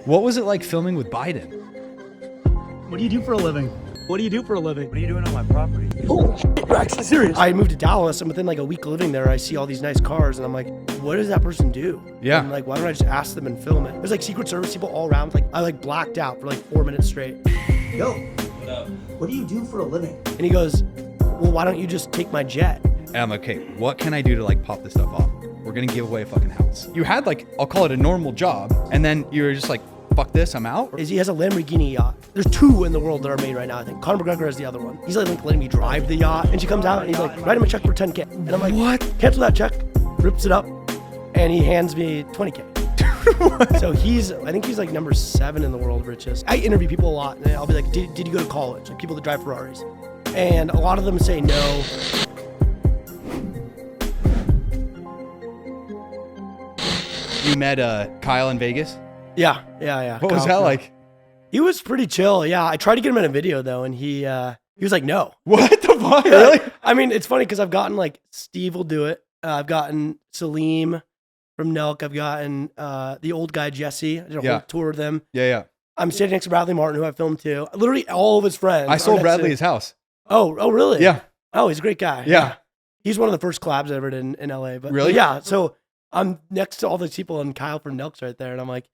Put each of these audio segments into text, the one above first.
What was it like filming with Biden? What do you do for a living? What do you do for a living? What are you doing on my property? Oh, shit, you're actually serious. I moved to Dallas, and within like a week living there, I see all these nice cars, and I'm like, what does that person do? Yeah. And like, why don't I just ask them and film it? There's like Secret Service people all around. Like, I like blacked out for like 4 minutes straight. Yo, What up? what do you do for a living? And he goes, well, why don't you just take my jet? And I'm like, okay, what can I do to like pop this stuff off? We're gonna give away a fucking house. You had like, I'll call it a normal job, and then you were just like, fuck this, I'm out. Is he has a Lamborghini yacht. There's 2 in the world that are made right now, I think. Conor McGregor has the other one. He's like letting me drive the yacht, and she comes out and he's like, write him a check for 10K. And I'm like, What? Cancel that check, rips it up, and he hands me 20K. So I think he's like number 7 in the world richest. I interview people a lot, and I'll be like, did you go to college? Like people that drive Ferraris. And a lot of them say no. You met Kyle in Vegas? Yeah. What was Kyle, that like? He was pretty chill. Yeah, I tried to get him in a video though, and he was like, no. What the fuck? Really? I mean, it's funny because I've gotten like Steve will do it. I've gotten Salim from Nelk. I've gotten the old guy Jesse. I did a whole tour with them. Yeah. I'm standing next to Bradley Martin, who I filmed too. Literally all of his friends. I are sold next Bradley to- his house. Oh, really? Yeah. Oh, he's a great guy. Yeah. He's one of the first collabs I ever did in LA. But Really? but yeah. So I'm next to all these people, and Kyle from Nelk's right there, and I'm like,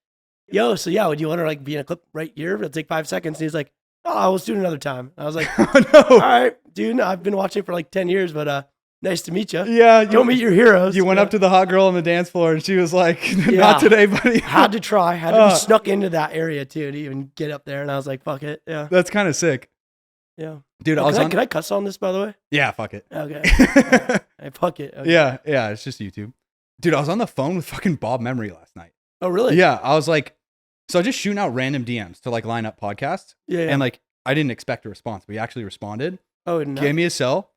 yo, so yeah, would you want to like be in a clip right here? It'll take 5 seconds. And he's like, oh, let's do it another time. I was like, Oh no. all right, dude, I've been watching it for like 10 years, but nice to meet you. Yeah. Don't meet your heroes. You went up to the hot girl on the dance floor and she was like, Yeah. not today, buddy. Had to try. Had to be snuck into that area too to even get up there. And I was like, fuck it. Yeah. That's kind of sick. Yeah. Dude, Oh, I was on. can I cuss on this, by the way? Yeah, fuck it. Okay. Hey, fuck it. Okay. Yeah, it's just YouTube. Dude, I was on the phone with fucking Bob Memory last night. Oh, really? Yeah, I was like, so just shooting out random DMs to like line up podcasts. Yeah. And like, I didn't expect a response, but he actually responded. Oh, no. Gave me his cell.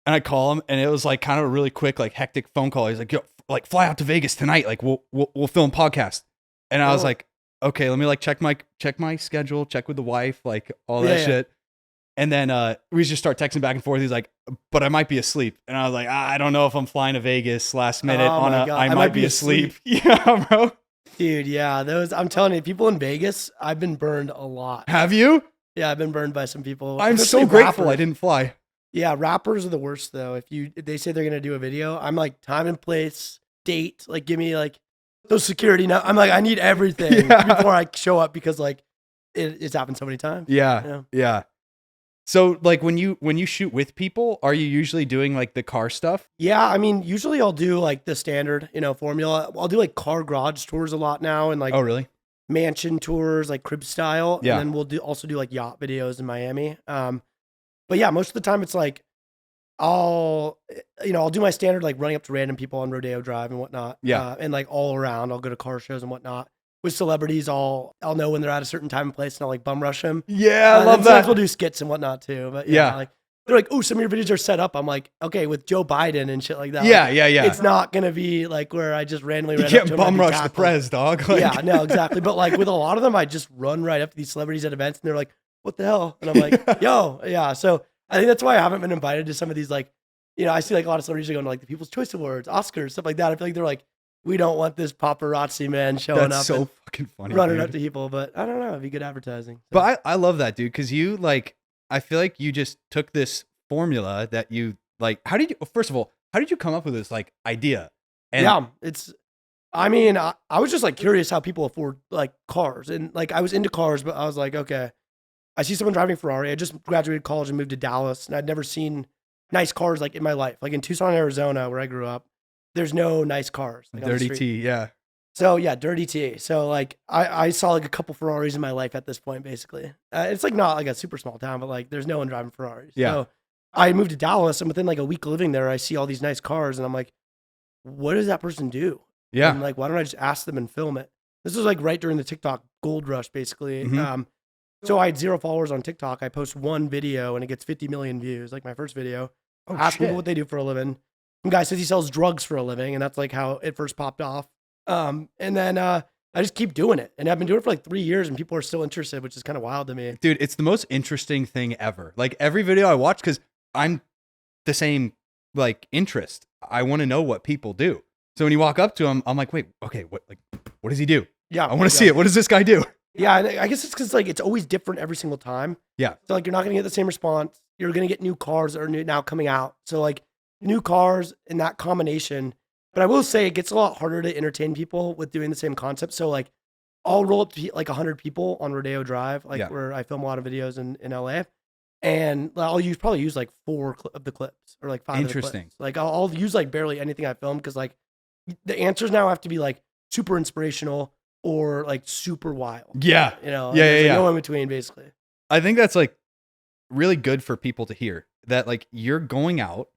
And I call him, and it was like kind of a really quick, like hectic phone call. He's like, yo, like fly out to Vegas tonight. Like we'll film podcast. And I was like, okay, let me like check my schedule, check with the wife, like all that shit. And then we just start texting back and forth. He's like, but I might be asleep. And I was like, I don't know if I'm flying to Vegas last minute Oh my God. I might be asleep. Yeah, bro. Dude, yeah. I'm telling you, people in Vegas, I've been burned a lot. Have you? Yeah, I've been burned by some people. I'm especially so grateful rappers. I didn't fly. Yeah, rappers are the worst though. If they say they're gonna do a video, I'm like time and place, date, like give me like those security. Now I'm like I need everything before I show up because like it's happened so many times. Yeah. So like when you shoot with people, are you usually doing like the car stuff? Yeah, I mean usually I'll do like the standard, formula. I'll do like car garage tours a lot now and like Oh really? mansion tours like crib style. Yeah. And then we'll also do like yacht videos in Miami. But yeah, most of the time it's like I'll do my standard like running up to random people on Rodeo Drive and whatnot. Yeah. And like all around, I'll go to car shows and whatnot. With celebrities, I'll know when they're at a certain time and place, and I'll like bum rush them. Yeah, I love Sometimes that. we'll do skits and whatnot too. But Yeah. like they're like, oh, some of your videos are set up. I'm like, okay, with Joe Biden and shit like that. Yeah, like, yeah. It's not gonna be like where I just randomly You ran up to can't him bum and rush tackle. the prez, dog. Like, Yeah, no, exactly. But like with a lot of them, I just run right up to these celebrities at events, and they're like, "What the hell?" And I'm like, "Yo, yeah." So I think that's why I haven't been invited to some of these like, I see like a lot of celebrities are going to like the People's Choice Awards, Oscars, stuff like that. I feel like they're like, we don't want this paparazzi man showing That's up so and fucking funny. running dude. up to people. But I don't know, it'd be good advertising. So. But I love that, dude, because you like, I feel like you just took this formula that you like. First of all, how did you come up with this like idea? And I was just like curious how people afford like cars, and like I was into cars, but I was like, okay, I see someone driving a Ferrari. I just graduated college and moved to Dallas, and I'd never seen nice cars like in my life. Like in Tucson, Arizona, where I grew up, there's no nice cars. Like, on the Dirty street. T, yeah. So yeah, dirty T. So like I saw like a couple Ferraris in my life at this point, basically. It's like not like a super small town, but like there's no one driving Ferraris. Yeah. So I moved to Dallas, and within like a week living there, I see all these nice cars, and I'm like, what does that person do? Yeah. And like, why don't I just ask them and film it? This was like right during the TikTok gold rush, basically. Mhm. So I had 0 followers on TikTok. I post one video and it gets 50 million views, like my first video. Oh, Ask shit. people what they do for a living. Some guy says he sells drugs for a living, and that's like how it first popped off. And then I just keep doing it. And I've been doing it for like 3 years, and people are still interested, which is kind of wild to me. Dude, it's the most interesting thing ever. Like every video I watch, because I'm the same like interest. I want to know what people do. So when you walk up to him, I'm like, wait, okay, what does he do? Yeah. I want to see it. What does this guy do? Yeah, and I guess it's because like it's always different every single time. Yeah. So like you're not gonna get the same response. You're gonna get new cars that are now coming out. So like new cars and that combination. But I will say it gets a lot harder to entertain people with doing the same concept. So like I'll roll up to like 100 people on Rodeo Drive, like where I film a lot of videos in LA. And I'll probably use like 4 of the clips or like 5 of the clips. Like I'll use like barely anything I film because like the answers now have to be like super inspirational or like super wild. Yeah. You know, Yeah. no in between basically. I think that's like really good for people to hear that like you're going out,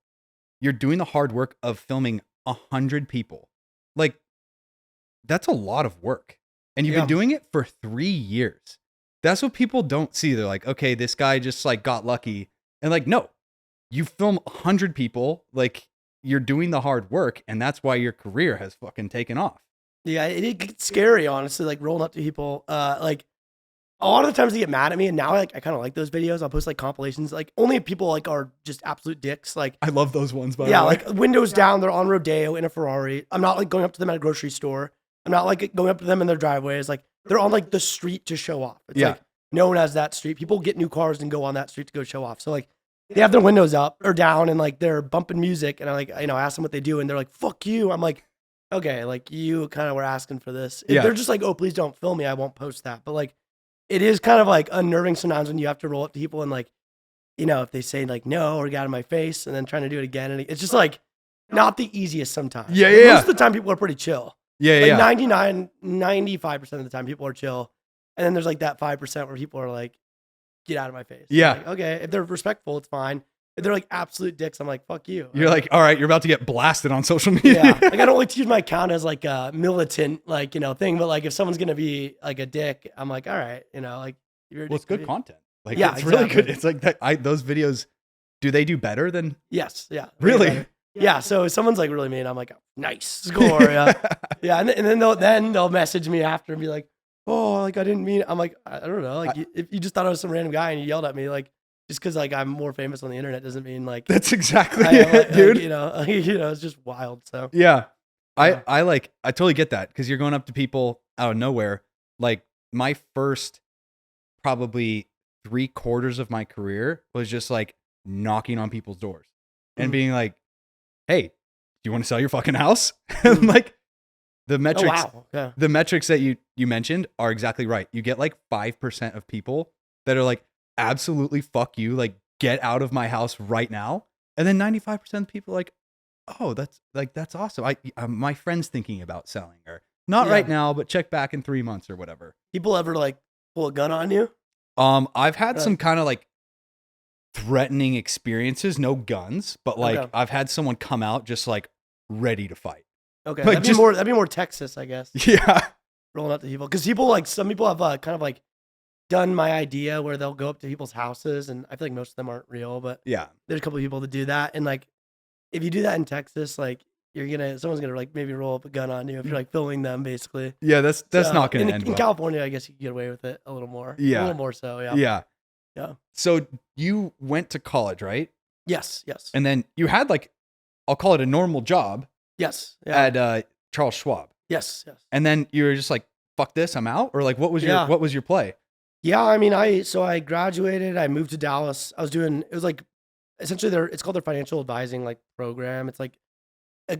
you're doing the hard work of filming 100 people. Like that's a lot of work. And you've been doing it for 3 years. That's what people don't see. They're like, okay, this guy just like got lucky. And like, no, you film 100 people, like you're doing the hard work. And that's why your career has fucking taken off. Yeah, it gets scary, honestly, like rolling up to people. Like a lot of the times they get mad at me, and now like I kind of like those videos. I'll post like compilations, like only if people like are just absolute dicks. Like I love those ones, by the way. Yeah, like windows down, they're on Rodeo in a Ferrari. I'm not like going up to them at a grocery store. I'm not like going up to them in their driveways. Like they're on like the street to show off. It's like known as that street. People get new cars and go on that street to go show off. So like they have their windows up or down and like they're bumping music, and I like ask them what they do, and they're like, "Fuck you." I'm like, okay, like you kind of were asking for this. If they're just like, oh, please don't film me, I won't post that. But like, it is kind of like unnerving sometimes when you have to roll up to people and like, if they say like no or get out of my face and then trying to do it again. And it's just like not the easiest sometimes. Most of the time people are pretty chill. Like 99, 95% of the time people are chill. And then there's like that 5% where people are like, get out of my face. Yeah. Like, okay. If they're respectful, it's fine. If they're like absolute dicks, I'm like, fuck you. You're like, all right, you're about to get blasted on social media. Yeah. Like I don't like to use my account as like a militant, like, thing. But like if someone's going to be like a dick, I'm like, all right, like. Well, it's good content. Like, yeah, it's really good. It's like that. Those videos, do they do better than? Yes. Yeah. Really? Yeah. So if someone's like really mean, I'm like, nice score. Yeah. Yeah. And then they'll message me after and be like, oh, like I didn't mean it. I'm like, I don't know. Like if you just thought I was some random guy and you yelled at me, like just because like I'm more famous on the internet doesn't mean like that's exactly it, dude. It's just wild. So yeah. I totally get that because you're going up to people out of nowhere. Like my first probably 3/4 of my career was just like knocking on people's doors and being like, hey, do you want to sell your fucking house? And like the metrics, the metrics that you mentioned are exactly right. You get like 5% of people that are like, absolutely fuck you, like get out of my house right now. And then 95% of people are like, oh, that's awesome. My friend's thinking about selling, or not right now, but check back in 3 months or whatever. People ever like pull a gun on you? I've had some kind of like threatening experiences, no guns, but like I've had someone come out just like ready to fight. Okay, like that'd be more Texas, I guess. Yeah, rolling up to people because people like some people have kind of like done my idea where they'll go up to people's houses, and I feel like most of them aren't real, but there's a couple of people that do that, and like if you do that in Texas, like someone's gonna like maybe roll up a gun on you if you're like filming them, basically. Yeah, that's not gonna end in well. California, I guess you can get away with it a little more. Yeah, a little more so. Yeah. So you went to college, right? Yes. And then you had like, I'll call it a normal job. Yes. At Charles Schwab. Yes. And then you were just like, fuck this, I'm out? Or like, what was your play? Yeah, I mean, I graduated, I moved to Dallas. It was like essentially it's called their financial advising like program. It's like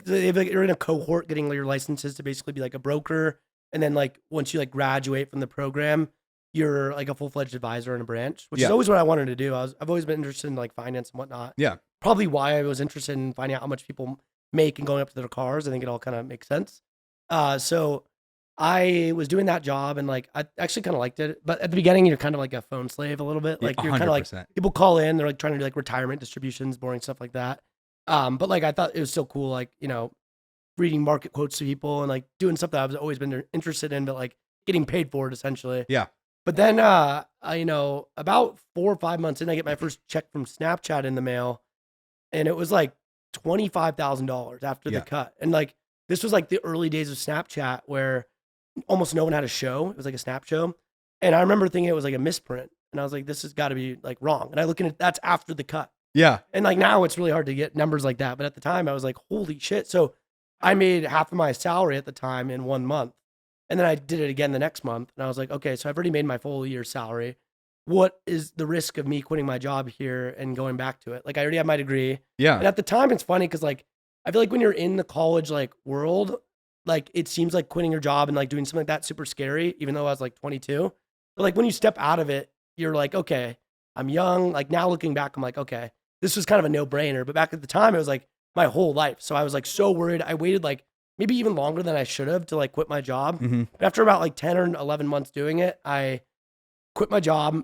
you're in a cohort getting your licenses to basically be like a broker, and then like once you like graduate from the program, you're like a full-fledged advisor in a branch, which is always what I wanted to do. I've always been interested in like finance and whatnot. Yeah. Probably why I was interested in finding out how much people make and going up to their cars. I think it all kind of makes sense. So I was doing that job and like I actually kind of liked it, but at the beginning you're kind of like a phone slave a little bit. Like you're kind of like people call in, they're like trying to do like retirement distributions, boring stuff like that. But like I thought it was still cool, like reading market quotes to people and like doing stuff that I've always been interested in, but like getting paid for it essentially. Yeah. But then about 4 or 5 months in, I get my first check from Snapchat in the mail, and it was like $25,000 after the cut. And like this was like the early days of Snapchat where almost no one had a show. It was like a Snap show. And I remember thinking it was like a misprint. And I was like, this has got to be like wrong. And I look at it, that's after the cut. Yeah. And like now it's really hard to get numbers like that. But at the time I was like, holy shit. So I made half of my salary at the time in 1 month. And then I did it again the next month. And I was like, okay, so I've already made my full year's salary. What is the risk of me quitting my job here and going back to it? Like I already have my degree. Yeah. And at the time it's funny because like, I feel like when you're in the college like world, like it seems like quitting your job and like doing something like that super scary, even though I was like 22. But like when you step out of it, you're like, okay, I'm young. Like now looking back, I'm like, okay, this was kind of a no brainer. But back at the time, it was like my whole life. So I was like so worried. I waited like maybe even longer than I should have to like quit my job. Mm-hmm. But after about like 10 or 11 months doing it, I quit my job,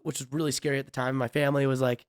which was really scary at the time. My family was like,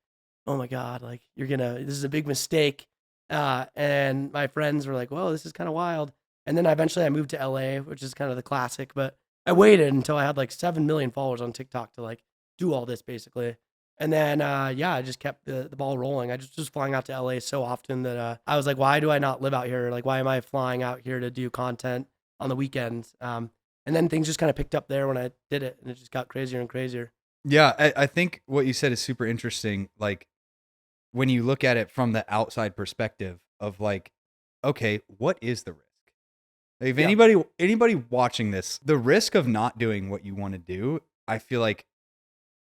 oh my God, like this is a big mistake. And my friends were like, well, this is kind of wild. And then eventually I moved to LA, which is kind of the classic, but I waited until I had like 7 million followers on TikTok to like do all this basically. And then, I just kept the ball rolling. I just was flying out to LA so often that I was like, why do I not live out here? Like, why am I flying out here to do content on the weekends? And then things just kind of picked up there when I did it, and it just got crazier and crazier. Yeah, I think what you said is super interesting. Like when you look at it from the outside perspective of like, okay, what is the risk? If anybody watching this, the risk of not doing what you want to do, I feel like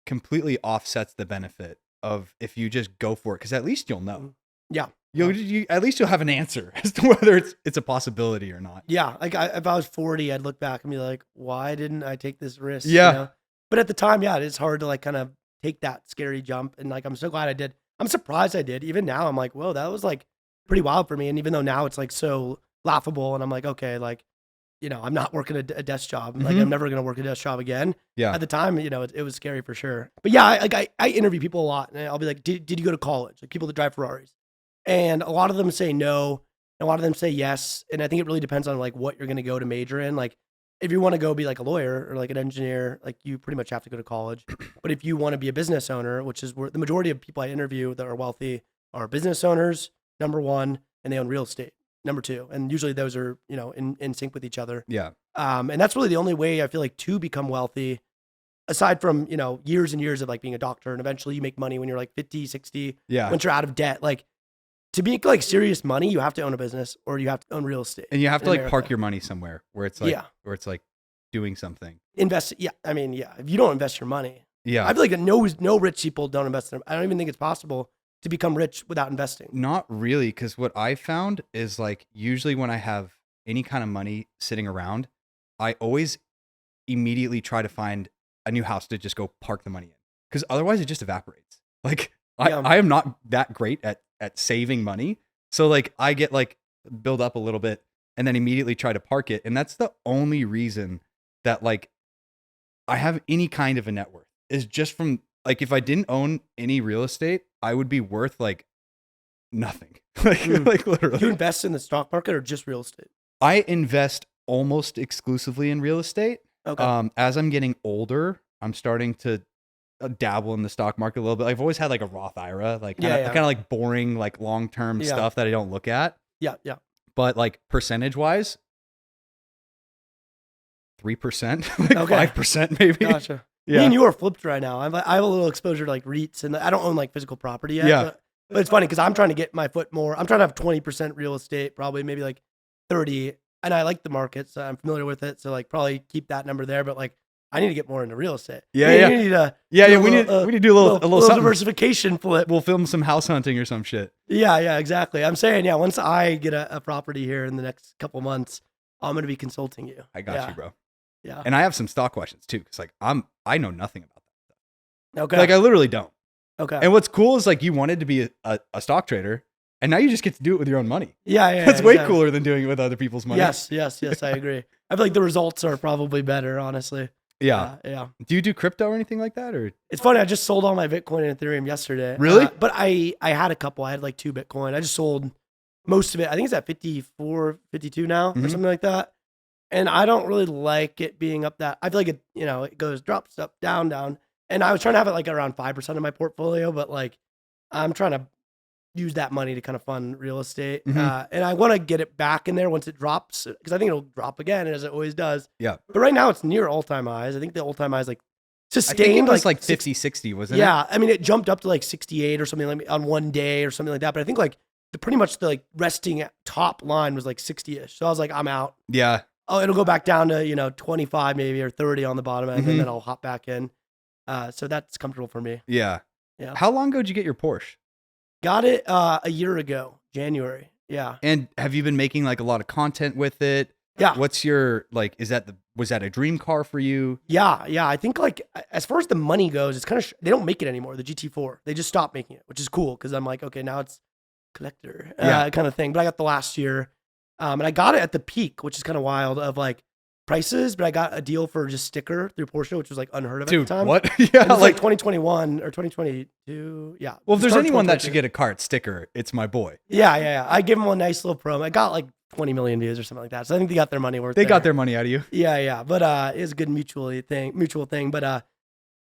completely offsets the benefit of if you just go for it, because at least you'll know. Yeah. You at least you'll have an answer as to whether it's a possibility or not. Yeah. Like if I was 40, I'd look back and be like, why didn't I take this risk? Yeah. You know? But at the time, yeah, it's hard to like kind of take that scary jump. And like, I'm so glad I did. I'm surprised I did. Even now, I'm like, whoa, that was like pretty wild for me. And even though now it's like so laughable and I'm like, okay, like, I'm not working a desk job. Like I'm never going to work a desk job again. Yeah. At the time, it was scary for sure. But yeah, I interview people a lot and I'll be like, did you go to college? Like people that drive Ferraris. And a lot of them say no. And a lot of them say yes. And I think it really depends on like what you're going to go to major in. Like if you want to go be like a lawyer or like an engineer, like you pretty much have to go to college. But if you want to be a business owner, which is where the majority of people I interview that are wealthy are business owners, number one, and they own real estate, number two. And usually those are, in sync with each other. Yeah. And that's really the only way I feel like to become wealthy, aside from, years and years of like being a doctor and eventually you make money when you're like 50, 60, yeah. once you're out of debt. Like to make like serious money, you have to own a business or you have to own real estate. And you have to like America. park your money somewhere where it's like doing something. Invest. Yeah. I mean, yeah. If you don't invest your money. Yeah. I feel like no rich people don't invest in. I don't even think it's possible to become rich without investing. Not really. Cause what I found is like, usually when I have any kind of money sitting around, I always immediately try to find a new house to just go park the money in. Cause otherwise it just evaporates. Like I am not that great at saving money. So like I get like build up a little bit and then immediately try to park it. And that's the only reason that like I have any kind of a net worth is just from like, if I didn't own any real estate, I would be worth like nothing. like literally. Do you invest in the stock market or just real estate? I invest almost exclusively in real estate. Okay. As I'm getting older, I'm starting to dabble in the stock market a little bit. I've always had like a Roth IRA, like kind of like boring, like long-term stuff that I don't look at. Yeah. Yeah. But like percentage wise, 3%, like 5% maybe. Gotcha. Yeah. Me and you are flipped right now. I have a little exposure to like REITs and I don't own like physical property yet. Yeah. But it's funny because I'm trying to get my foot more. I'm trying to have 20% real estate, probably maybe like 30. And I like the market, so I'm familiar with it. So like probably keep that number there. But like I need to get more into real estate. Yeah. We need to we need to do a little something. Diversification flip. We'll film some house hunting or some shit. Yeah, exactly. I'm saying, once I get a property here in the next couple months, I'm going to be consulting you. I got you, bro. Yeah. And I have some stock questions too, because like I know nothing about that stuff. Okay. Like I literally don't. Okay. And what's cool is like you wanted to be a stock trader, and now you just get to do it with your own money. Yeah. That's way cooler than doing it with other people's money. Yes, I agree. I feel like the results are probably better, honestly. Yeah. Yeah. Do you do crypto or anything like that? Or it's funny, I just sold all my Bitcoin and Ethereum yesterday. Really? But I had a couple. I had like 2 Bitcoin. I just sold most of it. I think it's at 54, 52 now or something like that. And I don't really like it being up that. I feel like it, it goes drops up, down. And I was trying to have it like around 5% of my portfolio, but like I'm trying to use that money to kind of fund real estate. And I want to get it back in there once it drops, because I think it'll drop again as it always does. Yeah. But right now it's near all-time highs. I think the all-time high is like sustained. I think it was like 50, 60, wasn't it? Yeah. I mean, it jumped up to like 68 or something like on one day or something like that. But I think like pretty much the like resting top line was like 60-ish. So I was like, I'm out. Yeah. Oh, it'll go back down to 25 maybe or 30 on the bottom end, Mhm. and then I'll hop back in. So that's comfortable for me. Yeah. Yeah. How long ago did you get your Porsche? Got it a year ago, January. Yeah. And have you been making like a lot of content with it? Yeah. What's your like? Was that a dream car for you? Yeah. I think like as far as the money goes, it's kind of they don't make it anymore. The GT4, they just stopped making it, which is cool because I'm like, okay, now it's collector kind of thing. But I got the last year, and I got it at the peak, which is kind of wild of like prices. But I got a deal for just sticker through Porsche, which was like unheard of Dude, at the time. what? And Yeah, it was like 2021 or 2022. Yeah. well, if there's Start anyone that 2022. should get a cart sticker, it's my boy. Yeah. I gave them a nice little promo. I got like 20 million views or something like that. So I think they got their money worth. They got there. their money out of you. Yeah. But it was a good mutual thing. But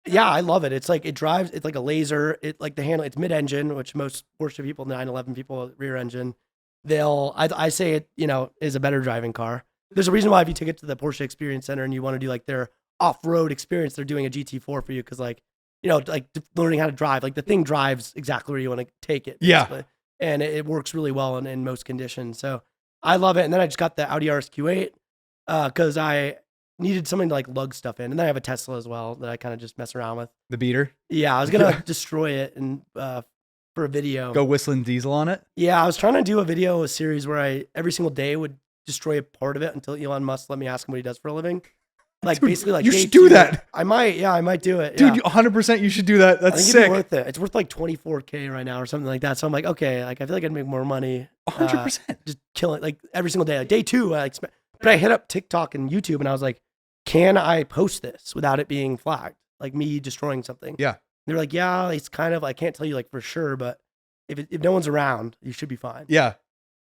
yeah, I love it. It's like it drives. It's like a laser. It like the handle. It's mid-engine, which most Porsche people, 911 people, rear engine. I say it is a better driving car. There's a reason why if you take it to the Porsche Experience Center and you want to do like their off-road experience, they're doing a GT4 for you because like learning how to drive. Like the thing drives exactly where you want to take it. Yeah. Basically. And it works really well in most conditions. So I love it. And then I just got the Audi RS Q8 because I needed something to like lug stuff in. And then I have a Tesla as well that I kind of just mess around with. The beater. Yeah, I was gonna destroy it and for a video. Go whistling diesel on it. Yeah, I was trying to do a series where I every single day would destroy a part of it until Elon Musk let me ask him what he does for a living. Like Dude, basically like you day should do 2, that. I might do it. Dude, yeah. 100% you should do that. I That's think it'd sick. be worth it. It's worth like 24K right now or something like that. So I'm like, okay, like I feel like I'd make more money. 100%. Just kill it like every single day. Like day 2, but I hit up TikTok and YouTube and I was like, can I post this without it being flagged? Like me destroying something. Yeah. They're like, yeah, it's kind of, I can't tell you like for sure, but if no one's around, you should be fine. Yeah.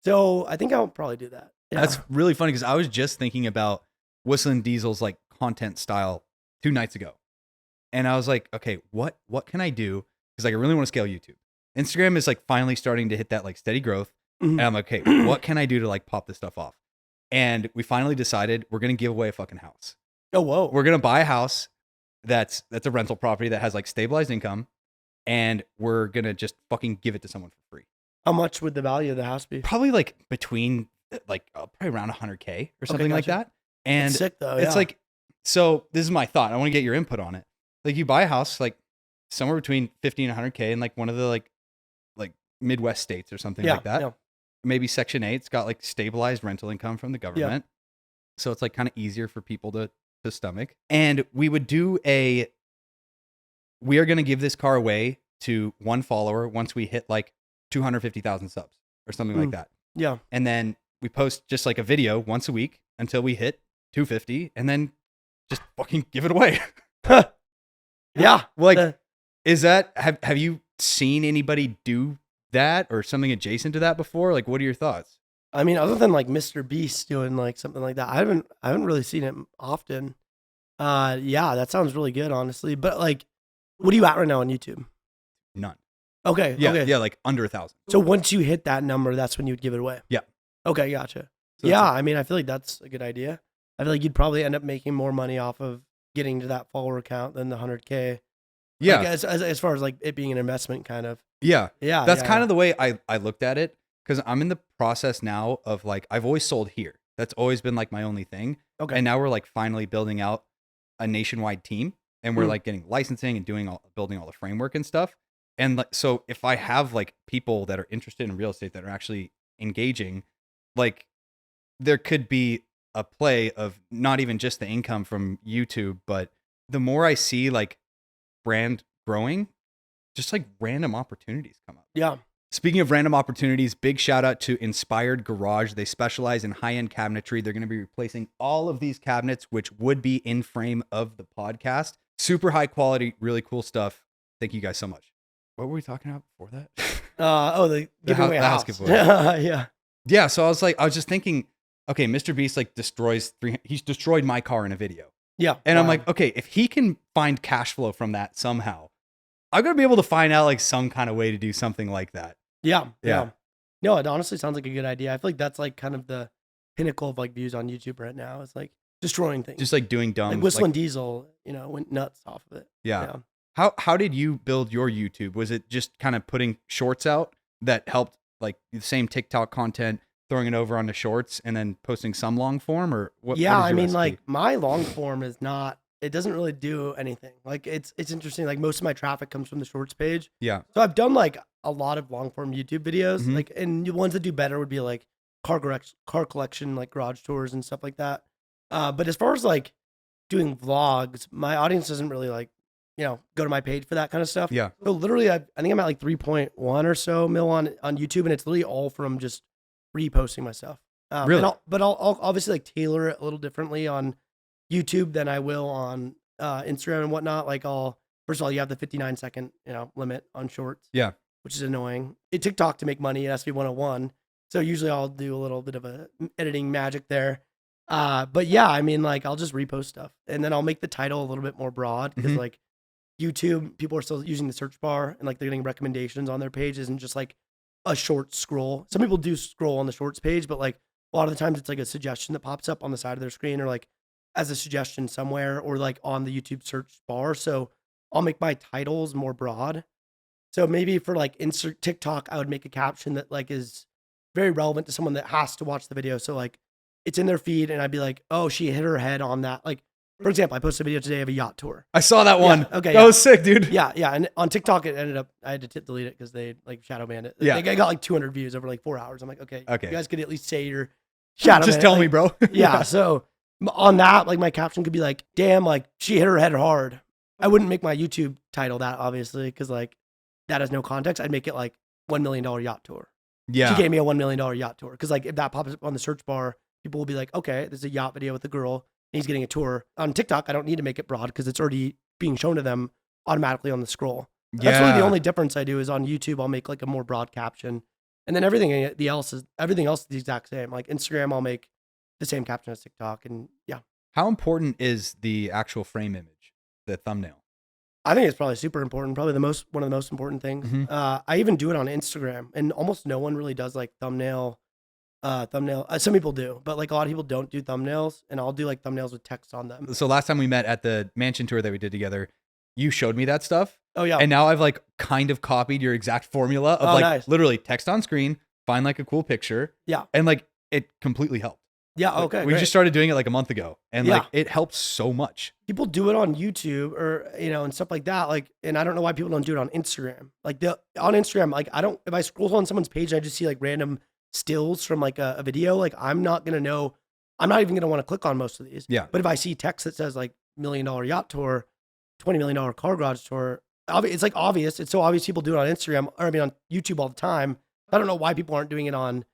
So I think I'll probably do that. Yeah. That's really funny because I was just thinking about whistling diesel's like content style 2 nights ago. And I was like, okay, what can I do? Because like I really want to scale YouTube. Instagram is like finally starting to hit that like steady growth. Mhm. And I'm like, okay, what can I do to like pop this stuff off? And we finally decided we're gonna give away a fucking house. Oh, whoa. We're gonna buy a house that's a rental property that has like stabilized income, and we're gonna just fucking give it to someone for free. How much would the value of the house be? Probably like between like probably around 100K or something like gotcha. that. And That's sick though. it's yeah. like, so this is my thought. I want to get your input on it. Like you buy a house like somewhere between 50 and 100K in like one of the like Midwest states or something like that. Yeah. Maybe Section 8's got like stabilized rental income from the government. So it's like kind of easier for people to stomach. And we are going to give this car away to one follower once we hit like 250,000 subs or something like that. Yeah. And then we post just like a video once a week until we hit 250 and then just fucking give it away. Yeah. Like, is that, have you seen anybody do that or something adjacent to that before? Like, what are your thoughts? I mean, other than like Mr. Beast doing like something like that, I haven't really seen it often. Yeah, that sounds really good, honestly. But like, what are you at right now on YouTube? None. Okay. Yeah. Okay. Yeah. Like under 1,000. So once you hit that number, that's when you would give it away. Yeah. Okay. Gotcha. So Yeah. I mean, I feel like that's a good idea. I feel like you'd probably end up making more money off of getting to that follower count than the 100K. Yeah. Like, as far as like it being an investment kind of. Yeah. Yeah. That's kind of the way I looked at it because I'm in the process now of like, I've always sold here. That's always been like my only thing. Okay. And now we're like finally building out a nationwide team and we're Mm. like getting licensing and building all the framework and stuff. And like, so if I have like people that are interested in real estate that are actually engaging, like there could be a play of not even just the income from YouTube, but the more I see like brand growing, just like random opportunities come up. Yeah. Speaking of random opportunities, big shout out to Inspired Garage. They specialize in high-end cabinetry. They're going to be replacing all of these cabinets, which would be in frame of the podcast. Super high quality, really cool stuff. Thank you guys so much. What were we talking about before that? The giving away a house house. giveaway. Yeah. Yeah, so I was just thinking, okay, Mr. Beast like he's destroyed my car in a video. Yeah. And I'm Wow. like, okay, if he can find cash flow from that somehow, I'm going to be able to find out like some kind of way to do something like that. Yeah. Yeah. No, it honestly sounds like a good idea. I feel like that's like kind of the pinnacle of like views on YouTube right now. It's like destroying things. Just like doing dumb. like Whistling Diesel, went nuts off of it. Yeah. How did you build your YouTube? Was it just kind of putting shorts out that helped like the same TikTok content throwing it over onto shorts and then posting some long form, or what? Yeah, what is I your mean, recipe? like my long form is not. It doesn't really do anything. Like it's interesting. Like most of my traffic comes from the shorts page. Yeah. So I've done like a lot of long form YouTube videos. Mhm. Like, and the ones that do better would be like car collection, like garage tours and stuff like that. But as far as like doing vlogs, my audience doesn't really like, go to my page for that kind of stuff. Yeah. So literally, I think I'm at like 3.1 or so mil on YouTube, and it's literally all from just reposting my stuff. Really? But I'll obviously like tailor it a little differently on YouTube than I will on Instagram and whatnot. Like first of all, you have the 59-second limit on shorts. Yeah. Which is annoying. TikTok, to make money, it has to be 101. So usually I'll do a little bit of a editing magic there. But yeah, I mean, like I'll just repost stuff, and then I'll make the title a little bit more broad because like YouTube, people are still using the search bar, and like they're getting recommendations on their page, isn't just like a short scroll. Some people do scroll on the shorts page, but like a lot of the times it's like a suggestion that pops up on the side of their screen, or like as a suggestion somewhere, or like on the YouTube search bar. So I'll make my titles more broad. So maybe for like insert TikTok, I would make a caption that like is very relevant to someone that has to watch the video. So like it's in their feed, and I'd be like, oh, she hit her head on that. Like, for example, I posted a video today of a yacht tour. I saw that one. Yeah, okay, that was sick, dude. Yeah. And on TikTok, it ended up, I had to delete it because they like shadow banned it. Yeah. Like, I got like 200 views over like 4 hours. I'm like, okay, Okay. you guys could at least say you're shadow Just banned. tell Like, me, bro. yeah. So on that, like my caption could be like, damn, like she hit her head hard. I wouldn't make my YouTube title that, obviously, because like that has no context. I'd make it like $1 million yacht tour. Yeah. She gave me a $1 million yacht tour. Because like if that pops up on the search bar, people will be like, okay, there's a yacht video with a girl, and he's getting a tour. On TikTok, I don't need to make it broad because it's already being shown to them automatically on the scroll. That's really the only difference I do is on YouTube, I'll make like a more broad caption. And then everything else is the exact same. Like Instagram, I'll make the same caption as TikTok. And yeah. How important is the actual frame image, the thumbnail? I think it's probably super important. Probably one of the most important things. Mhm. I even do it on Instagram, and almost no one really does like thumbnail. Some people do, but like a lot of people don't do thumbnails, and I'll do like thumbnails with text on them. So last time we met at the mansion tour that we did together, you showed me that stuff. Oh yeah. And now I've like kind of copied your exact formula of like nice. literally text on screen, find like a cool picture. Yeah. And like it completely helped. Yeah. Like, Okay. we great. just started doing it like a month ago, and Yeah. like it helps so much. People do it on YouTube or and stuff like that. Like, and I don't know why people don't do it on Instagram. Like on Instagram, like if I scroll on someone's page and I just see like random stills from like a video, like I'm not even gonna want to click on most of these. Yeah. But if I see text that says like $1 million yacht tour, $20 million car garage tour, it's like obvious. It's so obvious people do it on Instagram, or I mean on YouTube all the time. I don't know why people aren't doing it on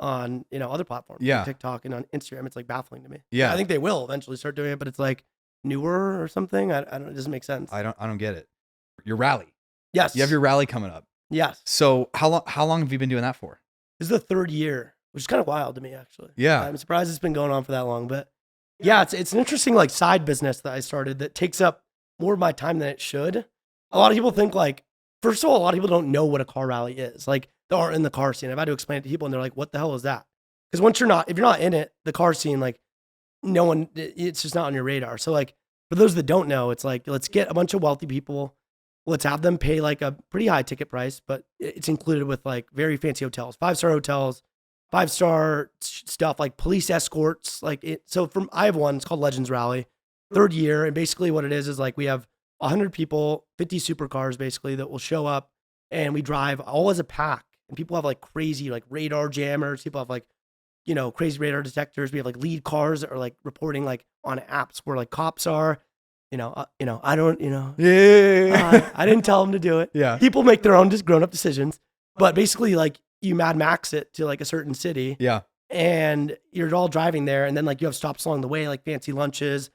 other platforms. Yeah. Like TikTok and on Instagram. It's like baffling to me. Yeah. I think they will eventually start doing it, but it's like newer or something. I don't. It doesn't make sense. I don't get it. Your rally. Yes. You have your rally coming up. Yes. So how long have you been doing that for? This is the third year, which is kind of wild to me, actually. Yeah. I'm surprised it's been going on for that long, but yeah, it's an interesting like side business that I started that takes up more of my time than it should. A lot of people think like, first of all, a lot of people don't know what a car rally is. Like they aren't in the car scene. I've had to explain it to people, and they're like, "What the hell is that?" Because if you're not in it, the car scene, like no one, it's just not on your radar. So like for those that don't know, it's like let's get a bunch of wealthy people. Let's have them pay like a pretty high ticket price, but it's included with like very fancy hotels, 5-star hotels, 5-star stuff like police escorts. I have one, it's called Legends Rally, third year. And basically what it is like we have 100 people, 50 supercars basically that will show up, and we drive all as a pack. And people have like crazy like radar jammers. People have like, crazy radar detectors. We have like lead cars that are like reporting like on apps where like cops are. I don't, Yeah. I didn't tell them to do it. Yeah. People make their own just grown up decisions, but basically like you Mad Max it to like a certain city, Yeah. and you're all driving there, and then like you have stops along the way, like fancy lunches,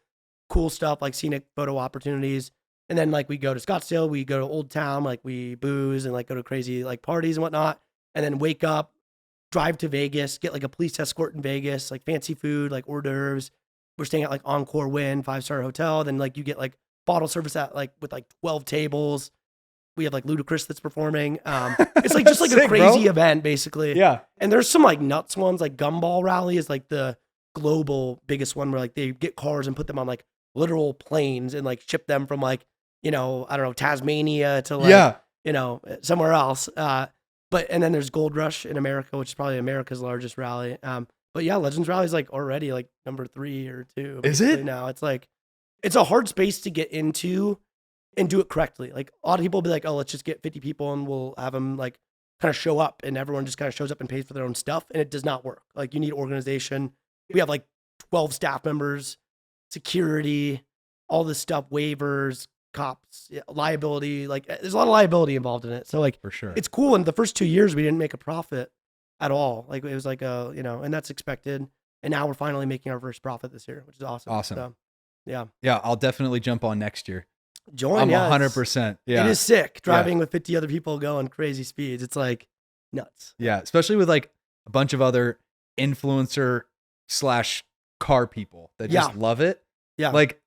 cool stuff, like scenic photo opportunities. And then like we go to Scottsdale, we go to Old Town, like we booze and like go to crazy like parties and whatnot, and then wake up, drive to Vegas, get like a police escort in Vegas, like fancy food, like hors d'oeuvres. We're staying at like Encore Win 5-star hotel. Then like you get like bottle service at like with like 12 tables. We have like Ludacris that's performing. It's like just like Sick, a crazy bro. event basically. Yeah. And there's some like nuts ones, like Gumball Rally is like the global biggest one where like they get cars and put them on like literal planes and like ship them from like, I don't know, Tasmania to like, somewhere else. and then there's Gold Rush in America, which is probably America's largest rally. But yeah, Legends Rally is like already like number 3 or 2. Is it? Now it's like, it's a hard space to get into and do it correctly. Like a lot of people will be like, oh, let's just get 50 people and we'll have them like kind of show up, and everyone just kind of shows up and pays for their own stuff. And it does not work. Like you need organization. We have like 12 staff members, security, all this stuff, waivers, cops, liability. Like there's a lot of liability involved in it. So like, For sure. it's cool. And the first 2 years we didn't make a profit at all. Like it was like and that's expected. And now we're finally making our first profit this year, which is awesome. Awesome. So, yeah. Yeah, I'll definitely jump on next year. Join. I'm yeah, 100%. Yeah. It is sick driving with 50 other people going crazy speeds. It's like nuts. Yeah, especially with like a bunch of other influencer / car people that just love it. Yeah. Like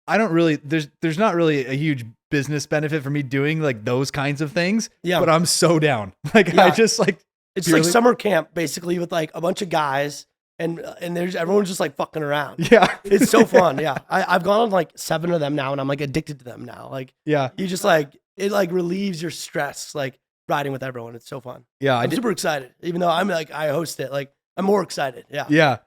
I don't really, there's not really a huge business benefit for me doing like those kinds of things. Yeah. But I'm so down. Like I just like, it's like summer camp basically with like a bunch of guys and everyone's just like fucking around. yeah, It's so fun. Yeah. I've gone on like 7 of them now and I'm like addicted to them now. Like yeah, you just like, it like relieves your stress, like riding with everyone. It's so fun. yeah. I'm super excited, even though I'm like, I host it. Like I'm more excited. Yeah. Yeah.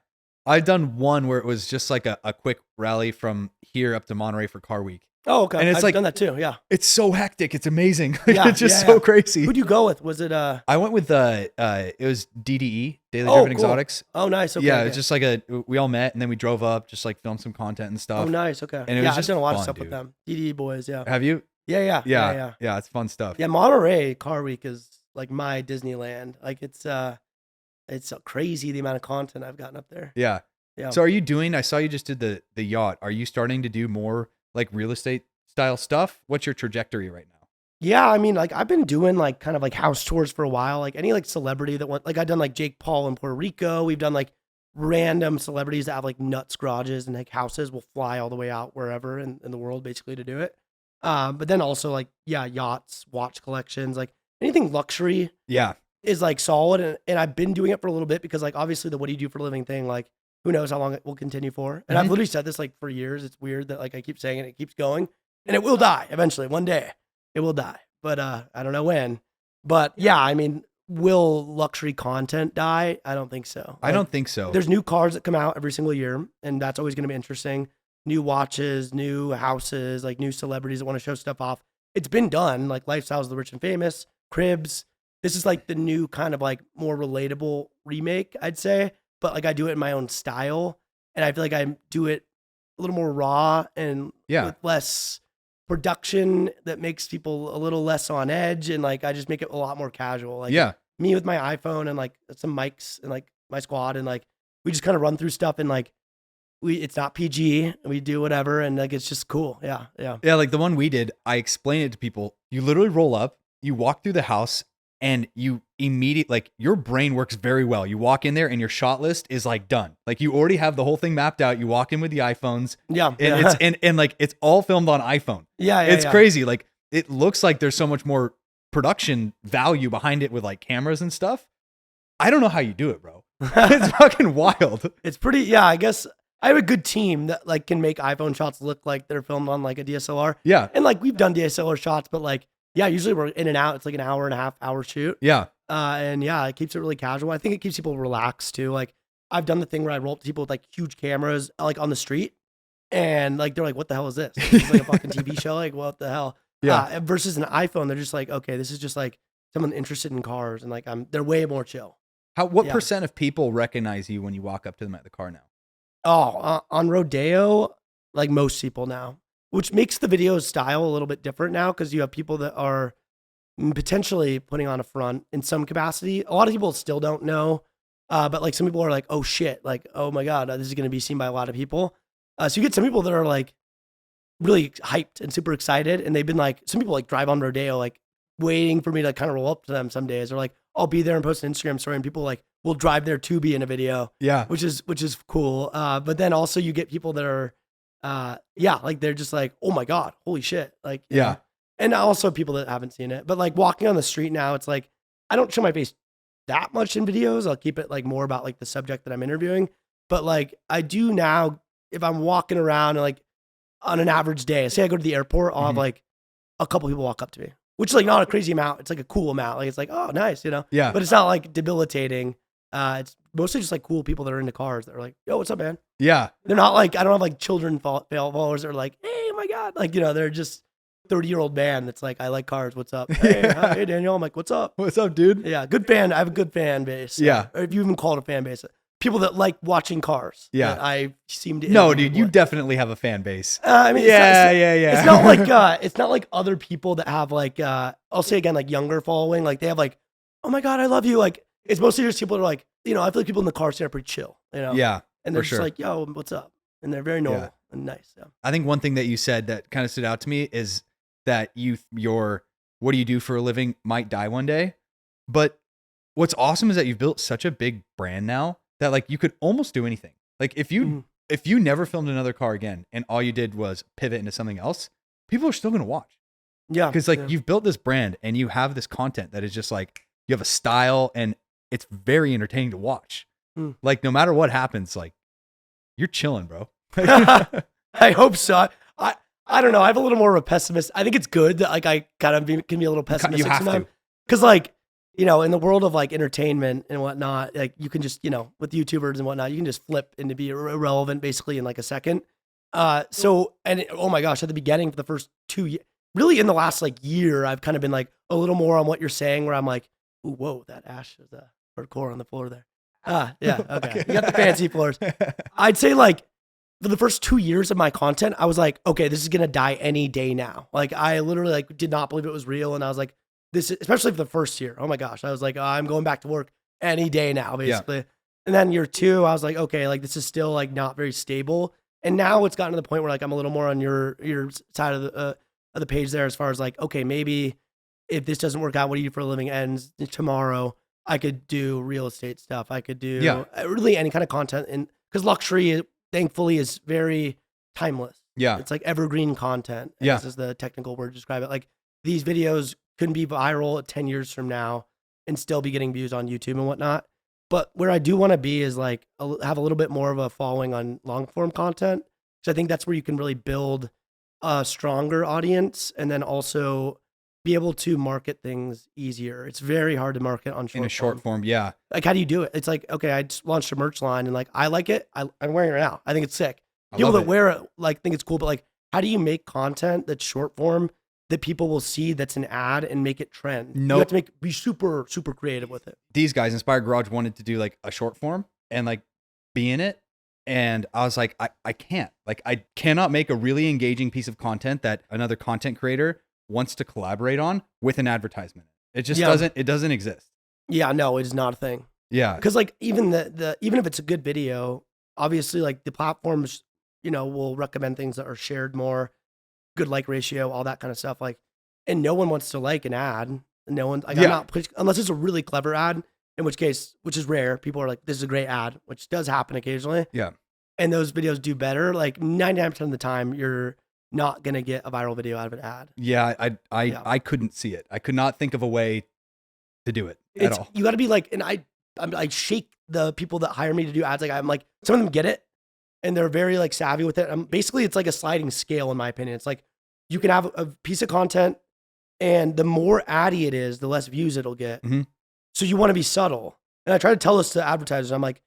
I've done one where it was just like a quick rally from here up to Monterey for Car Week. Oh, okay. And it's I've like- done that too. Yeah. It's so hectic. It's amazing. Like, Yeah, it's just yeah, so yeah. crazy. Who'd you go with? Was it I went with it was DDE, Daily Oh, Driven cool. Exotics. Oh, nice. Okay. yeah, okay. it's just like we all met and then we drove up, just like filmed some content and stuff. Oh, nice. Okay. And it yeah, was I've done a lot of fun, stuff with dude. them. DD boys. Yeah. Have you? Yeah. Yeah, it's fun stuff. Yeah. Monterey Car Week is like my Disneyland. Like it's so crazy the amount of content I've gotten up there. Yeah. Yeah. So are you doing, I saw you just did the yacht. Are you starting to do more like real estate style stuff? What's your trajectory right now? Yeah, I mean, like I've been doing like kind of like house tours for a while. Like any like celebrity that went, like I've done like Jake Paul in Puerto Rico. We've done like random celebrities that have like nuts garages and like houses will fly all the way out wherever in the world basically to do it. But then also like, yeah, yachts, watch collections, like anything luxury Yeah. is like solid. And I've been doing it for a little bit because like obviously the what do you do for a living thing, like who knows how long it will continue for. And I've Mhm. literally said this like for years. It's weird that like I keep saying it, it keeps going and it will die eventually. One day it will die, but I don't know when. But yeah, I mean, will luxury content die? I don't think so. I don't think so. There's new cars that come out every single year, and that's always going to be interesting. New watches, new houses, like new celebrities that want to show stuff off. It's been done, like Lifestyles of the Rich and Famous, Cribs. This is like the new kind of like more relatable remake, I'd say. But like I do it in my own style, and I feel like I do it a little more raw and Yeah. with less production that makes people a little less on edge, and like I just make it a lot more casual. Like yeah. me with my iPhone and like some mics and like my squad, and like we just kind of run through stuff, and like it's not PG, we do whatever, and like it's just cool. Yeah. Yeah. Like the one we did, I explained it to people. You literally roll up, you walk through the house, and you immediately, like your brain works very well. You walk in there and your shot list is like done. Like you already have the whole thing mapped out. You walk in with the iPhones Yeah. and it's like, it's all filmed on iPhone. yeah. It's crazy. Like it looks like there's so much more production value behind it with like cameras and stuff. I don't know how you do it, bro. It's fucking wild. It's pretty, yeah, I guess I have a good team that like can make iPhone shots look like they're filmed on like a DSLR. Yeah. And like we've done DSLR shots, but like, yeah, usually we're in and out. It's like an hour and a half hour shoot. Yeah. And yeah, it keeps it really casual. I think it keeps people relaxed too. Like I've done the thing where I roll up to people with like huge cameras like on the street, and like they're like, "What the hell is this? It's like a fucking TV show. Like what the hell?" Yeah. Versus an iPhone, they're just like, "Okay, this is just like someone interested in cars," and like they're way more chill. What Yeah. percent of people recognize you when you walk up to them at the car now? Oh, on Rodeo, like most people now, which makes the video style a little bit different now because you have people that are potentially putting on a front in some capacity. A lot of people still don't know, but like some people are like, oh shit, like, oh my God, this is going to be seen by a lot of people. So you get some people that are like really hyped and super excited. And they've been like, some people like drive on Rodeo, like waiting for me to kind of roll up to them some days, or like, I'll be there and post an Instagram story and people like will drive there to be in a video. Yeah. Which is cool. But then also you get people that are, like they're just like, oh my God, holy shit. Like, you Yeah. know. And also people that haven't seen it, but like walking on the street now, it's like, I don't show my face that much in videos. I'll keep it like more about like the subject that I'm interviewing. But like I do now, if I'm walking around and like on an average day, say I go to the airport, I'll have Mhm. like a couple people walk up to me which is like not a crazy amount. It's like a cool amount. Like it's like, oh, nice, you know? Yeah. But it's not like debilitating. It's mostly just like cool people that are into cars that are like, yo, what's up, man? Yeah. They're not like, I don't have like children followers that are like, hey, oh my God. Like, you know, they're just 30-year-old man that's like, I like cars. What's up? Hey, hey, Daniel. I'm like, what's up? What's up, dude? Yeah, good fan. I have a good fan base. Yeah. Or if you even call it a fan base. People that like watching cars. Yeah. That I seem to. No, dude, you definitely have a fan base. I mean, yeah. It's not like it's not like other people that have like I'll say again, like younger following. Like they have like, oh my God, I love you. Like it's mostly just people that are like, you know, I feel like people in the car scene are pretty chill. You know. Yeah. And they're for just sure. like, yo, what's up? And they're very normal and nice. Yeah. I think one thing that you said that kind of stood out to me is that your what do you do for a living might die one day. But what's awesome is that you've built such a big brand now that like you could almost do anything. Like if you never filmed another car again and all you did was pivot into something else, people are still going to watch. Yeah. Because like you've built this brand and you have this content that is just like, you have a style and it's very entertaining to watch. Like no matter what happens, like you're chilling, bro. I hope so. I don't know. I have a little more of a pessimist. I think it's good that like I kind of can be a little pessimistic You have sometimes. to. Because like, you know, in the world of like entertainment and whatnot, like you can just, you know, with YouTubers and whatnot, you can just flip into be irrelevant basically in like a second. Oh my gosh, at the beginning for the first 2 years, really in the last like year, I've kind of been like a little more on what you're saying where I'm like, ooh, whoa, that ash is a hardcore on the floor there. Yeah, okay. You got the fancy floors. I'd say like for the first 2 years of my content, I was like, okay, this is going to die any day now. Like I literally like did not believe it was real. And I was like, this, especially for the first year. Oh my gosh. I was like, I'm going back to work any day now, basically. Yeah. And then year 2, I was like, okay, like this is still like not very stable. And now it's gotten to the point where like I'm a little more on your side of the page there as far as like, okay, maybe if this doesn't work out, what do you do for a living ends tomorrow? I could do real estate stuff. I could do really any kind of content. And because luxury, thankfully, is very timeless. Yeah. It's like evergreen content. Yeah. This is the technical word to describe it. Like these videos couldn't be viral 10 years from now and still be getting views on YouTube and whatnot. But where I do want to be is like have a little bit more of a following on long form content. Because I think that's where you can really build a stronger audience and then also be able to market things easier. It's very hard to market on short form. Yeah. Like, how do you do it? It's like, okay, I just launched a merch line and like, I like it. I'm wearing it right now. I think it's sick. People that wear it like think it's cool, but like, how do you make content that's short form that people will see that's an ad and make it trend? You have to be super, super creative with it. These guys, Inspired Garage, wanted to do like a short form and like be in it. And I was like, I can't. Like, I cannot make a really engaging piece of content that another content creator wants to collaborate on with an advertisement. It just doesn't exist. Yeah, no, it is not a thing. Yeah. Because like even even if it's a good video, obviously like the platforms, you know, will recommend things that are shared more, good like ratio, all that kind of stuff. Like, and no one wants to like an ad. No one, like, I'm not, unless it's a really clever ad, in which case, which is rare, people are like, this is a great ad, which does happen occasionally. Yeah. And those videos do better. Like 99% of the time, you're not going to get a viral video out of an ad. Yeah. I couldn't see it. I could not think of a way to do it at all. You got to be like, and I shake the people that hire me to do ads. Like I'm like, some of them get it and they're very like savvy with it. Basically it's like a sliding scale in my opinion. It's like you can have a piece of content and the more addy it is, the less views it'll get. Mm-hmm. So you want to be subtle. And I try to tell this to advertisers. I'm like,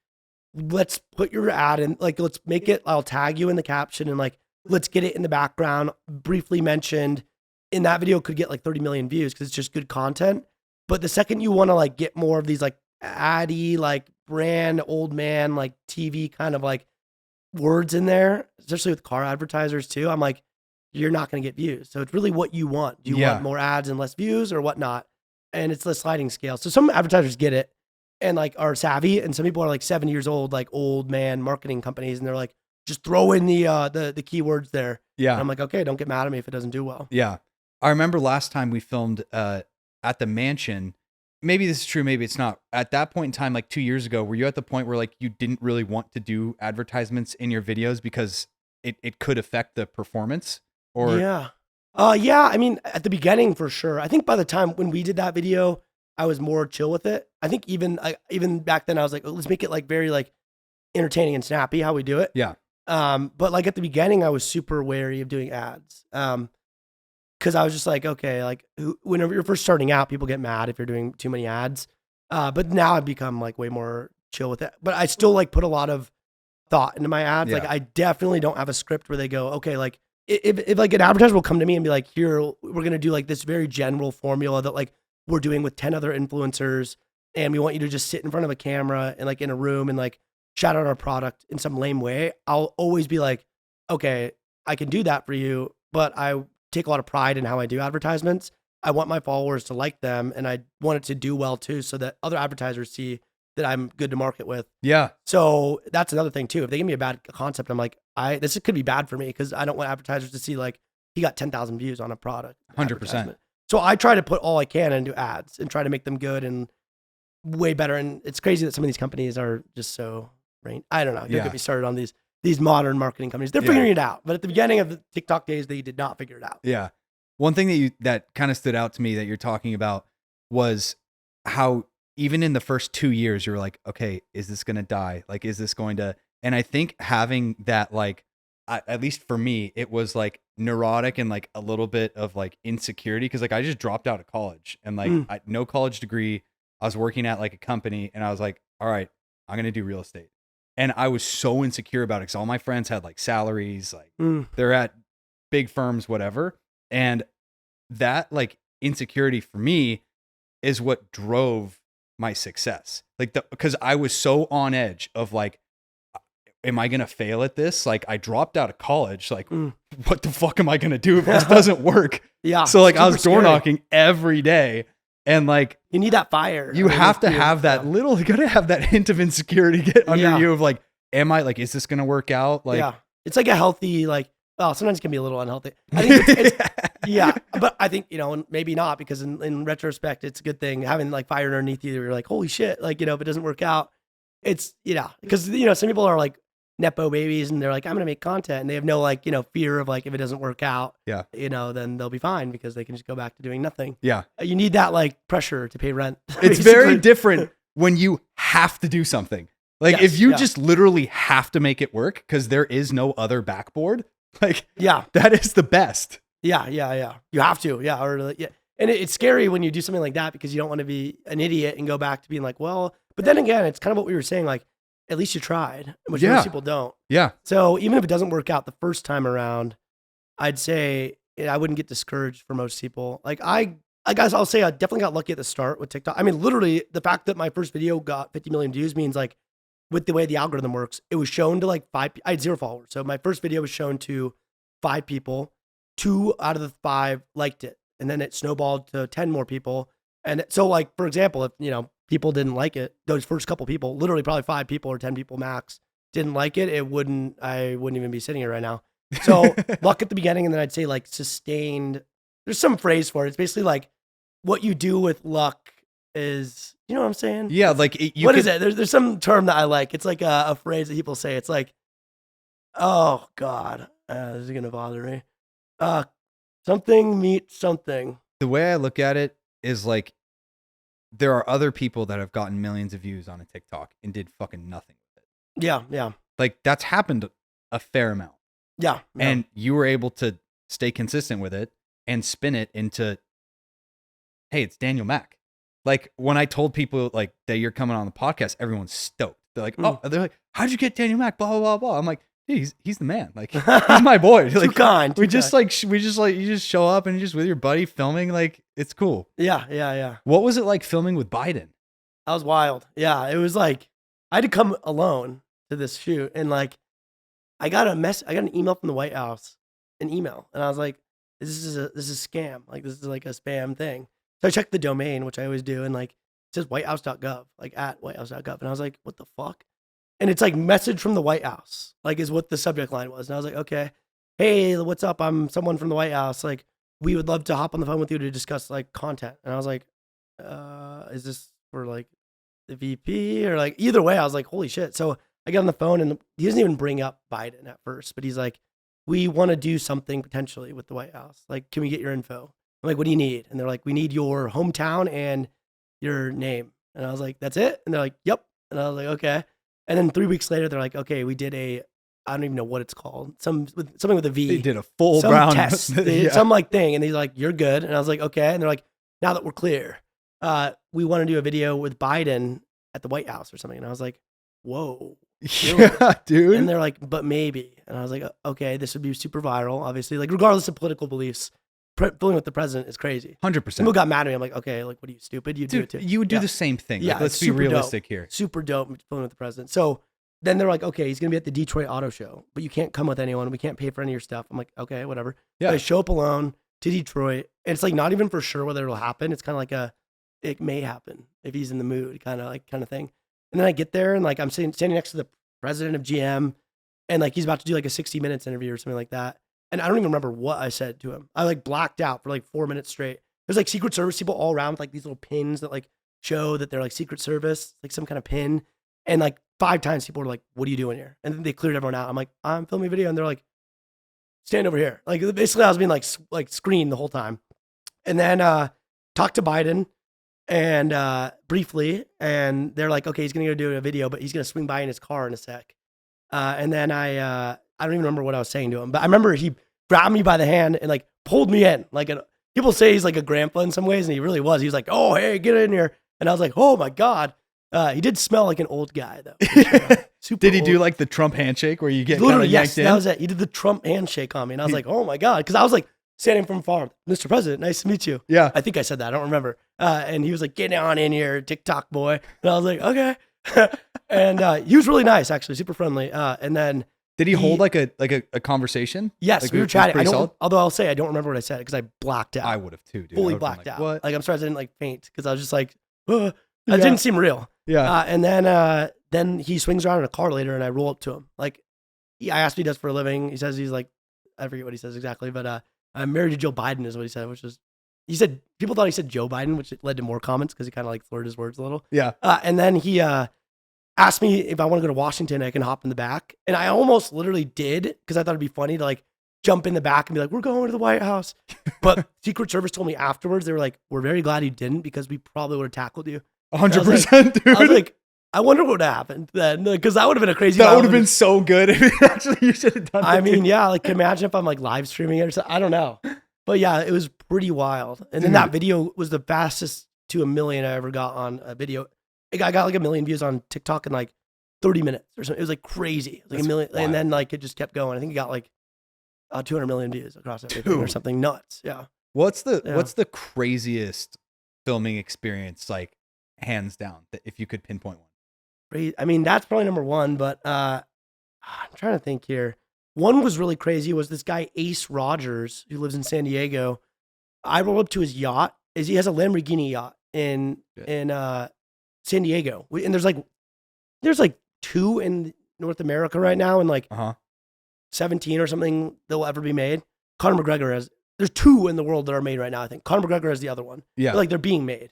let's put your ad in, like, let's make it, I'll tag you in the caption and like, let's get it in the background, briefly mentioned. In that video could get like 30 million views because it's just good content. But the second you want to like get more of these like addy, like brand, old man, like TV kind of like words in there, especially with car advertisers too, I'm like, you're not going to get views. So it's really what you want. Do you want more ads and less views or whatnot? And it's the sliding scale. So some advertisers get it and like are savvy. And some people are like 7 years old, like old man marketing companies. And they're like, just throw in the keywords there. Yeah. And I'm like, okay, don't get mad at me if it doesn't do well. Yeah. I remember last time we filmed at the mansion. Maybe this is true, maybe it's not. At that point in time, like 2 years ago, were you at the point where like you didn't really want to do advertisements in your videos because it could affect the performance? Or yeah. I mean, at the beginning for sure. I think by the time when we did that video, I was more chill with it. I think even back then I was like, let's make it like very like entertaining and snappy how we do it. Yeah. But like at the beginning I was super wary of doing ads. Cause Cause I was just like, okay, like whenever you're first starting out, people get mad if you're doing too many ads. But now I've become like way more chill with it. But I still like put a lot of thought into my ads. Yeah. Like I definitely don't have a script where they go, okay, like if like an advertiser will come to me and be like, here, we're going to do like this very general formula that like we're doing with 10 other influencers. And we want you to just sit in front of a camera and like in a room and like shout out our product in some lame way. I'll always be like, okay, I can do that for you, but I take a lot of pride in how I do advertisements. I want my followers to like them, and I want it to do well too, so that other advertisers see that I'm good to market with. Yeah. So that's another thing too. If they give me a bad concept, I'm like, this could be bad for me because I don't want advertisers to see like he got 10,000 views on a product. 100%. So I try to put all I can into ads and try to make them good and way better. And it's crazy that some of these companies are just so I don't know. Don't get me started on these modern marketing companies. They're figuring it out. But at the beginning of the TikTok days, they did not figure it out. Yeah. One thing that kind of stood out to me that you're talking about was how even in the first 2 years, you're like, okay, is this going to die? Like, is this going to, and I think having that, like, at least for me, it was like neurotic and like a little bit of like insecurity. Cause like I just dropped out of college and like no college degree. I was working at like a company and I was like, all right, I'm going to do real estate. And I was so insecure about it because all my friends had like salaries, like they're at big firms, whatever. And that like insecurity for me is what drove my success. Like because I was so on edge of like, am I going to fail at this? Like I dropped out of college. Like what the fuck am I going to do if this doesn't work? Yeah. So like I was door knocking every day. And like, you need that fire. You have to have that little, you gotta have that hint of insecurity get under you of like, am I like, is this going to work out? Like, it's like a healthy, like, well, sometimes it can be a little unhealthy. I think it's but I think, maybe not because in retrospect, it's a good thing having like fire underneath you. You're like, holy shit. Like, if it doesn't work out, it's, because, some people are like Nepo babies and they're like, I'm going to make content. And they have no like, fear of like, if it doesn't work out, then they'll be fine because they can just go back to doing nothing. Yeah. You need that like pressure to pay rent. It's very different when you have to do something. Like if you just literally have to make it work because there is no other backboard, like, that is the best. Yeah. You have to. Yeah. Or And it's scary when you do something like that because you don't want to be an idiot and go back to being like, well, but then again, it's kind of what we were saying, like, at least you tried, which most people don't. Yeah. So even if it doesn't work out the first time around, I'd say I wouldn't get discouraged for most people. Like I guess I'll say I definitely got lucky at the start with TikTok. I mean, literally the fact that my first video got 50 million views means like with the way the algorithm works, it was shown to like I had 0 followers. So my first video was shown to 5 people. 2 out of the 5 liked it. And then it snowballed to 10 more people. And so like, for example, if, people didn't like it, those first couple people, literally probably 5 people or 10 people max didn't like it, I wouldn't even be sitting here right now. So luck at the beginning. And then I'd say like sustained, there's some phrase for it. It's basically like what you do with luck is, you know what I'm saying? Yeah. Like what is it? There's some term that I like. It's like a phrase that people say. It's like, oh God, this is going to bother me. Something meets something. The way I look at it is like, there are other people that have gotten millions of views on a TikTok and did fucking nothing with it. Yeah. Like that's happened a fair amount. Yeah. And you were able to stay consistent with it and spin it into, hey, it's Daniel Mac. Like when I told people like that you're coming on the podcast, everyone's stoked. They're like, they're like, how'd you get Daniel Mac? Blah, blah, blah, blah. I'm like, dude, he's the man. Like he's my boy. Like, too kind. We just you just show up and you just with your buddy filming. Like it's cool. Yeah. What was it like filming with Biden? That was wild. Yeah. It was like, I had to come alone to this shoot. And like, I got an email from the White House, an email. And I was like, this is a scam. Like this is like a spam thing. So I checked the domain, which I always do. And like, it says whitehouse.gov, like at whitehouse.gov. And I was like, what the fuck? And it's like message from the White House, like is what the subject line was. And I was like, okay, hey, what's up? I'm someone from the White House. Like, we would love to hop on the phone with you to discuss like content. And I was like, is this for like the VP or like either way? I was like, holy shit. So I get on the phone and he doesn't even bring up Biden at first, but he's like, we want to do something potentially with the White House. Like, can we get your info? I'm like, what do you need? And they're like, we need your hometown and your name. And I was like, that's it? And they're like, yep. And I was like, okay. And then 3 weeks later, they're like, okay, we did a I don't even know what it's called. Something with a V. They did a full some brown test, some like thing, and he's like, "You're good," and I was like, "Okay," and they're like, "Now that we're clear, we want to do a video with Biden at the White House or something," and I was like, "Whoa." Really? Yeah, dude. And they're like, "But maybe," and I was like, "Okay, this would be super viral, obviously, like regardless of political beliefs." Fooling with the president is crazy. 100%. People got mad at me. I'm like, okay, like, what are you, stupid? You do it too. You would do the same thing. Like, Yeah, let's be super realistic dope. here. Super dope fooling with the president. So then they're like, okay, he's going to be at the Detroit Auto Show, but you can't come with anyone. We can't pay for any of your stuff. I'm like, okay, whatever. Yeah. So I show up alone to Detroit, and it's like not even for sure whether it'll happen. It's kind of like it may happen if he's in the mood kind of thing. And then I get there, and like I'm standing next to the president of GM, and like he's about to do like a 60 Minutes interview or something like that. And I don't even remember what I said to him. I like blacked out for like 4 minutes straight. There's like Secret Service people all around with like these little pins that like show that they're like Secret Service, like some kind of pin. And like 5 times people were like, "What are you doing here?" And then they cleared everyone out. I'm like, "I'm filming a video." And they're like, "Stand over here." Like basically I was being like screened the whole time. And then talked to Biden and briefly. And they're like, "Okay, he's going to go do a video, but he's going to swing by in his car in a sec." And then I don't even remember what I was saying to him, but I remember he grabbed me by the hand and like pulled me in. Like people say he's like a grandpa in some ways, and he really was. He was like, "Oh, hey, get in here." And I was like, "Oh my God." He did smell like an old guy though. Super Did he old. do like the Trump handshake where you get Literally, kind of yes, yanked in? that was it. He did the Trump handshake on me, and I was like, "Oh my God," because I was like standing from far, "Mr. President, nice to meet you." Yeah. I think I said that. I don't remember. And he was like, "Get on in here, TikTok boy," and I was like, "Okay." And he was really nice, actually, super friendly. And then Did he hold like a conversation? yes, Like, we were it was chatting. pretty solid? Although I'll say I don't remember what I said because I blacked out. I would have too, dude. Fully I would've been blacked like, out. What? Like I'm surprised I didn't like faint because I was just like, it Yeah. didn't seem real. Yeah. And then he swings around in a car later, and I roll up to him. Like, I asked what he does for a living. He says he's like, I forget what he says exactly, but I'm married to Joe Biden is what he said, which is, he said, people thought he said Joe Biden, which led to more comments because he kind of like slurred his words a little. Yeah. And then he asked me if I want to go to Washington, I can hop in the back. And I almost literally did because I thought it'd be funny to like jump in the back and be like, "We're going to the White House." But Secret Service told me afterwards, they were like, "We're very glad you didn't because we probably would have tackled you." 100%, dude. I was like, I wonder what would have happened then because that would have been a crazy. That would have been so good. Actually, you should have done it. I mean, yeah, like imagine if I'm like live streaming it or something. I don't know. But yeah, it was pretty wild. And then that video was the fastest to 1 million I ever got on a video. I got like 1 million views on TikTok in like 30 minutes or something. It was like crazy. It was like That's 1 million. wild. And then like it just kept going. I think it got like 200 million views across everything or something nuts. Yeah. What's the craziest filming experience, like hands down, that if you could pinpoint one? I mean, that's probably number one, but I'm trying to think here. One was really crazy. Was this guy Ace Rogers who lives in San Diego? I rolled up to his yacht. He has a Lamborghini yacht in San Diego, and there's like 2 in North America right now, and like 17 or something that will ever be made. Conor McGregor has. There's 2 in the world that are made right now. I think Conor McGregor has the other one. Yeah, But, like they're being made.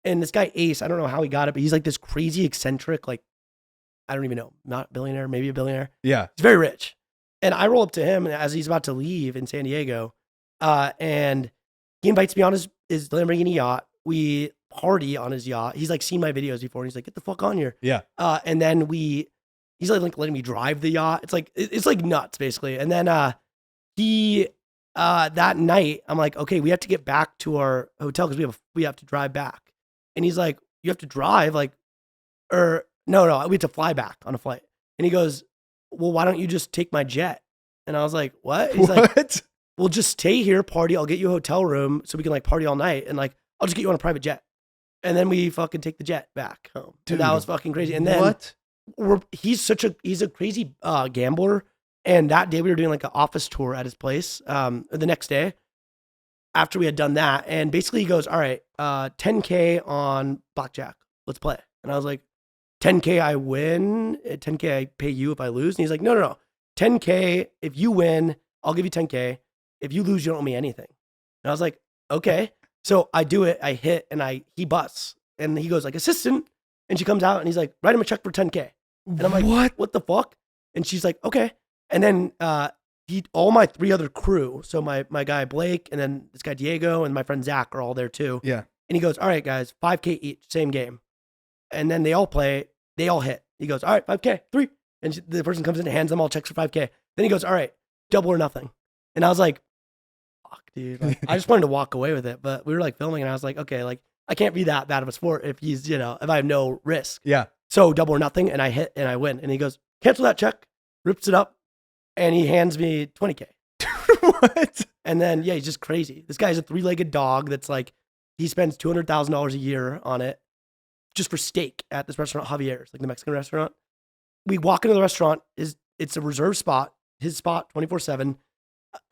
And this guy Ace, I don't know how he got it, but he's like this crazy eccentric, like I don't even know, not billionaire, maybe a billionaire. yeah. He's very rich. And I roll up to him as he's about to leave in San Diego, and he invites me on his Lamborghini yacht. We party on his yacht. He's like seen my videos before, and he's like, "Get the fuck on here." Yeah. And then he's like letting me drive the yacht. It's like nuts basically. And then that night I'm like, okay, we have to get back to our hotel because we have to drive back. And he's like, "You have to drive or no, we have to fly back on a flight." And he goes, "Well, why don't you just take my jet?" And I was like, "What?" He's like, What? "Well, just stay here, party. I'll get you a hotel room so we can like party all night. And like, I'll just get you on a private jet." And then we fucking take the jet back home. Dude, And that was fucking crazy. And then what? he's a crazy gambler. And that day we were doing like an office tour at his place. The next day after we had done that, and basically he goes, "All right, 10K on blackjack. Let's play." And I was like, 10K I win, 10K I pay you if I lose. And he's like, no. 10K, if you win, I'll give you 10K. If you lose, you don't owe me anything. And I was like, okay. So I do it, I hit, and he busts. And he goes like, "Assistant." And she comes out and he's like, "Write him a check for 10K. And I'm like, what the fuck? And she's like, okay. And then all my 3 other crew, so my guy Blake, and then this guy Diego, and my friend Zach are all there too. Yeah. And he goes, "All right, guys, 5K each, same game." And then they all play, they all hit. He goes, "All right, 5K, 3, And the person comes in and hands them all checks for 5K. Then he goes, all right, double or nothing. And I was like, fuck, dude. Like, I just wanted to walk away with it. But we were like filming and I was like, okay, like I can't be that bad of a sport if he's, if I have no risk. Yeah. So double or nothing. And I hit and I win. And he goes, cancel that check, rips it up. And he hands me 20K. What? And then, yeah, he's just crazy. This guy's a 3-legged dog that's like, he spends $200,000 a year on it just for steak at this restaurant, Javier's, like the Mexican restaurant. We walk into the restaurant, it's a reserved spot, his spot 24/7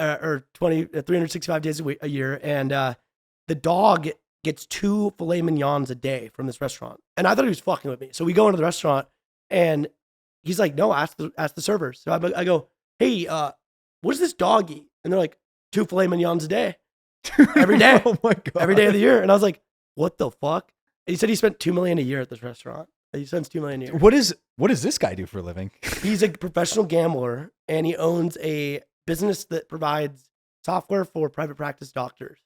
or 365 days a year. And the dog gets 2 filet mignons a day from this restaurant. And I thought he was fucking with me. So we go into the restaurant and he's like, no, ask the servers. So I go, hey, what does this dog eat? And they're like, 2 filet mignons a day. Every day. Oh my God. Every day of the year. And I was like, what the fuck? And he said he spent $2 million a year at this restaurant. He spends $2 million a year. What does this guy do for a living? He's a professional gambler and he owns a business that provides software for private practice doctors.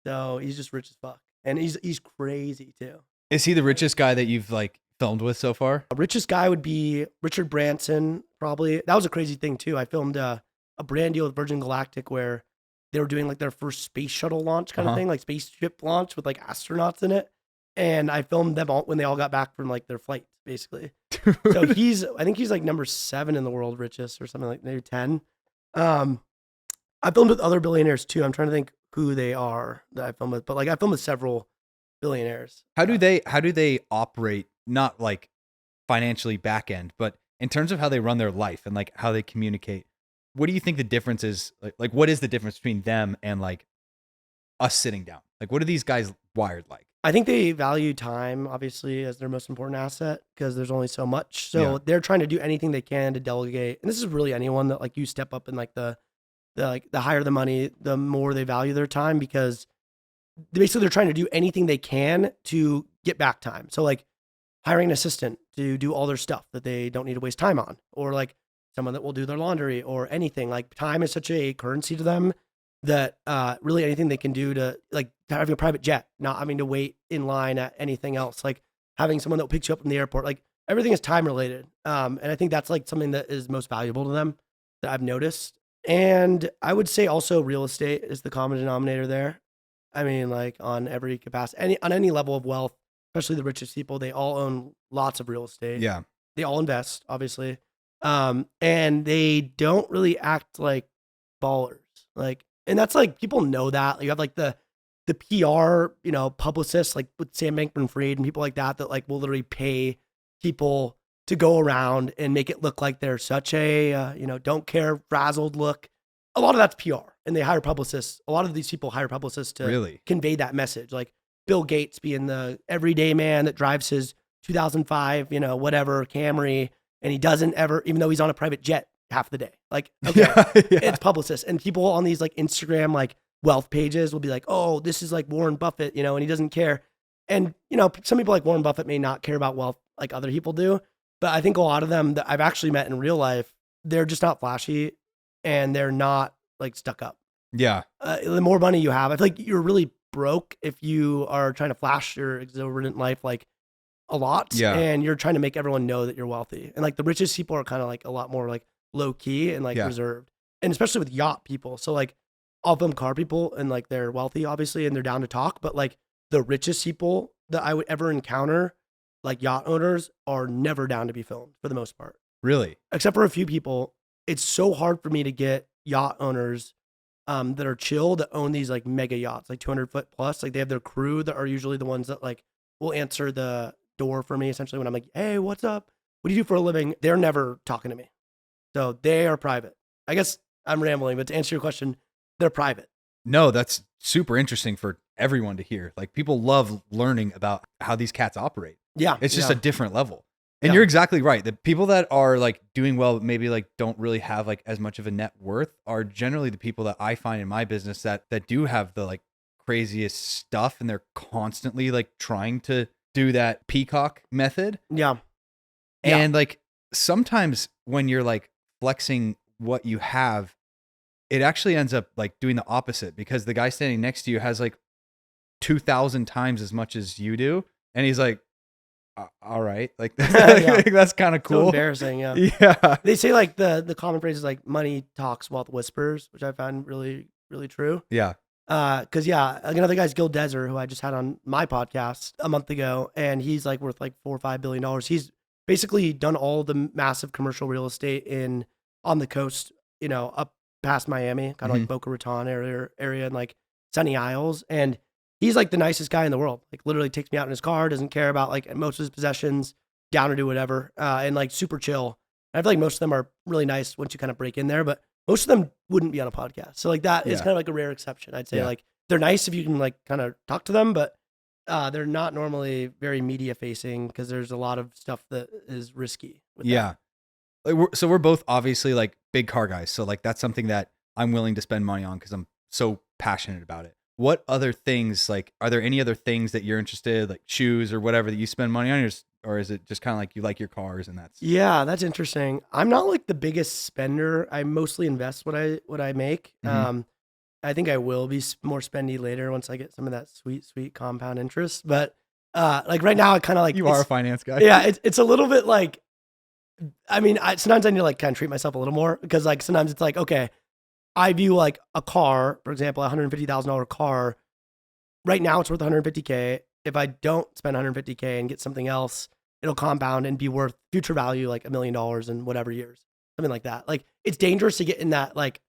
So he's just rich as fuck. And he's crazy too. Is he the richest guy that you've like filmed with so far? The richest guy would be Richard Branson, probably. That was a crazy thing too. I filmed a brand deal with Virgin Galactic where they were doing like their first space shuttle launch kind of thing, like spaceship launch with like astronauts in it. And I filmed them all when they all got back from like their flights, basically. So I think he's like number 7 in the world richest or something, like maybe 10. I filmed with other billionaires too. I'm trying to think who they are that I filmed with, but like I filmed with several billionaires. How do they operate, not like financially back end, but in terms of how they run their life and like how they communicate? What do you think the difference is? Like what is the difference between them and like us sitting down? Like what are these guys wired like? I think they value time, obviously, as their most important asset because there's only so much. So they're trying to do anything they can to delegate. And this is really anyone that like you step up in like the higher the money, the more they value their time because basically they're trying to do anything they can to get back time. So like hiring an assistant to do all their stuff that they don't need to waste time on, or like someone that will do their laundry or anything. Like time is such a currency to them that really anything they can do to like having a private jet, not having to wait in line at anything else, like having someone that picks you up from the airport, like everything is time related. And I think that's like something that is most valuable to them that I've noticed. And I would say also real estate is the common denominator there. I mean, like on every capacity, on any level of wealth, especially the richest people, they all own lots of real estate. Yeah. They all invest, obviously. And they don't really act like ballers. Like, and that's like, people know that. Like, you have like the PR, publicists like with Sam Bankman-Fried and people like that like will literally pay people to go around and make it look like they're such a, don't care, frazzled look. A lot of that's PR and they hire publicists. A lot of these people hire publicists to really convey that message. Like Bill Gates being the everyday man that drives his 2005, whatever Camry. And he doesn't ever, even though he's on a private jet half the day. Like, okay, it's publicists. And people on these like Instagram, like wealth pages will be like, oh, this is like Warren Buffett, and he doesn't care. And, some people like Warren Buffett may not care about wealth like other people do. But I think a lot of them that I've actually met in real life, they're just not flashy and they're not like stuck up. Yeah. The more money you have, I feel like you're really broke if you are trying to flash your exuberant life like a lot. Yeah. And you're trying to make everyone know that you're wealthy. And like the richest people are kind of like a lot more like low key and like reserved. And especially with yacht people. So like all film car people and like they're wealthy obviously and they're down to talk. But like the richest people that I would ever encounter, like yacht owners, are never down to be filmed for the most part. Really? Except for a few people. It's so hard for me to get yacht owners that are chill, that own these like mega yachts, like 200 foot plus. Like they have their crew that are usually the ones that like will answer the door for me essentially when I'm like, hey, what's up? What do you do for a living? They're never talking to me. So they are private. I guess I'm rambling, but to answer your question, they're private. No, that's super interesting for everyone to hear. Like people love learning about how these cats operate. Yeah. It's just a different level. And you're exactly right. The people that are like doing well, maybe like don't really have like as much of a net worth are generally the people that I find in my business that do have the like craziest stuff. And they're constantly like trying to do that peacock method. Yeah. And like sometimes when you're like flexing what you have, it actually ends up like doing the opposite because the guy standing next to you has like 2,000 times as much as you do. And he's like, all right, like, Yeah. like, that's kind of So cool. embarrassing. Yeah. Yeah. They say like the common phrase is like money talks, wealth whispers, which I find really, really true. Yeah. Cause yeah, like another guy's Gil Deser, who I just had on my podcast a month ago, and he's like worth like $4 or $5 billion. He's basically done all the massive commercial real estate on the coast, up past Miami, kind of like Boca Raton area and like Sunny Isles. And he's like the nicest guy in the world. Like literally takes me out in his car, doesn't care about like most of his possessions, down to do whatever, and like super chill. I feel like most of them are really nice once you kind of break in there, but most of them wouldn't be on a podcast. So like that is kind of like a rare exception. I'd say like they're nice if you can like kind of talk to them, but they're not normally very media facing because there's a lot of stuff that is risky. With that. Like we're both obviously like big car guys. So like that's something that I'm willing to spend money on because I'm so passionate about it. What other things, like, are there any other things that you're interested, like shoes or whatever, that you spend money on, or is it just kind of like you like your cars and that's? Yeah, that's interesting. I'm not like the biggest spender. I mostly invest what I make. I think I will be more spendy later once I get some of that sweet compound interest. But like right now, I kind of like You are a finance guy. Yeah, it's a little bit like, I mean, sometimes I need to like kind of treat myself a little more because like sometimes it's like, okay, I view like a car, for example, a $150,000 car. Right now, it's worth $150K. If I don't spend $150K and get something else, it'll compound and be worth future value like $1 million in whatever years, something like that. Like it's dangerous to get in that like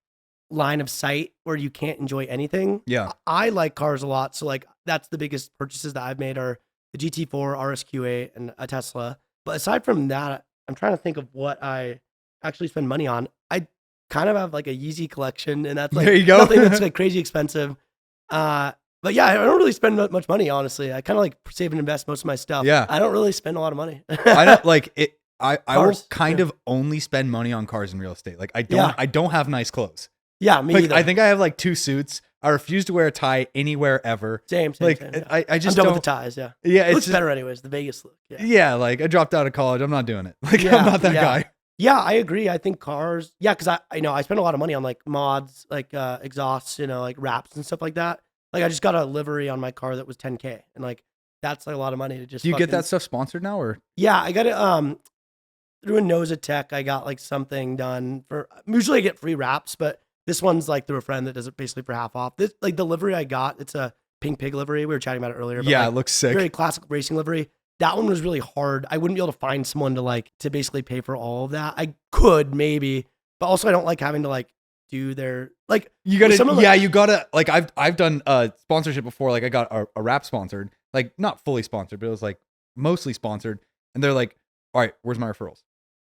line of sight where you can't enjoy anything. Yeah. I like cars a lot, so like that's the biggest purchases that I've made are the GT4, RSQ8, and a Tesla. But aside from that, I'm trying to think of what I actually spend money on. I kind of have like a Yeezy collection, and that's like there you go. nothing that's like crazy expensive. But yeah, I don't really spend much money, honestly. I kind of like save and invest most of my stuff. Yeah. I don't really spend a lot of money. I don't like it. I will Cars, kind of only spend money on cars and real estate. Like I don't have nice clothes. Yeah, me Like, either. I think I have like 2 suits. I refuse to wear a tie anywhere ever. Same. Like yeah. I just I'm done don't. with the ties. Yeah, Yeah, it it's looks just, better anyways. The Vegas look. Yeah. yeah. Like I dropped out of college. I'm not doing it. Like Yeah, I'm not that yeah. guy. Yeah, I agree. I think cars. Yeah, because I spend a lot of money on like mods, like exhausts, like wraps and stuff like that. Like I just got a livery on my car that was $10K, and like that's like a lot of money to just. Do you get that stuff sponsored now, or? Yeah, I got it through a Noza Tech. I got like something done for. Usually I get free wraps, but this one's like through a friend that does it basically for half off. This like the livery I got. It's a pink pig livery. We were chatting about it earlier. But Yeah, like, it looks sick. very classic racing livery. That one was really hard. I wouldn't be able to find someone to basically pay for all of that. I could maybe, but also I don't like having to like do their like. You gotta, some of yeah, you gotta, like, I've done sponsorship before. Like I got a rap sponsored, like not fully sponsored, but it was like mostly sponsored. And they're like, all right, where's my referrals?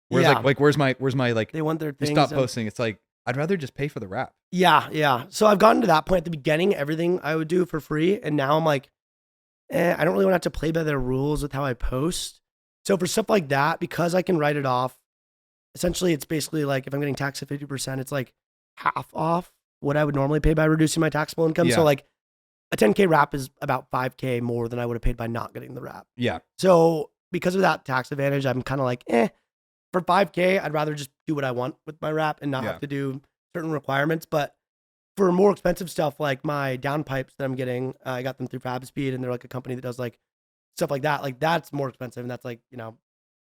Where's Yeah. like where's my like, They want their you things. stop and- posting. It's like, I'd rather just pay for the rap. Yeah. So I've gotten to that point at the beginning, everything I would do for free. And now I'm like, I don't really want to have to play by their rules with how I post. So for stuff like that, because I can write it off, essentially it's basically like if I'm getting taxed at 50%, it's like half off what I would normally pay by reducing my taxable income. Yeah. So like a 10K wrap is about 5K more than I would have paid by not getting the wrap. Yeah. So because of that tax advantage, I'm kind of like, for 5K, I'd rather just do what I want with my wrap and not Yeah. have to do certain requirements. But for more expensive stuff, like my downpipes that I'm getting, I got them through FabSpeed, and they're like a company that does like stuff like that. Like that's more expensive, and that's like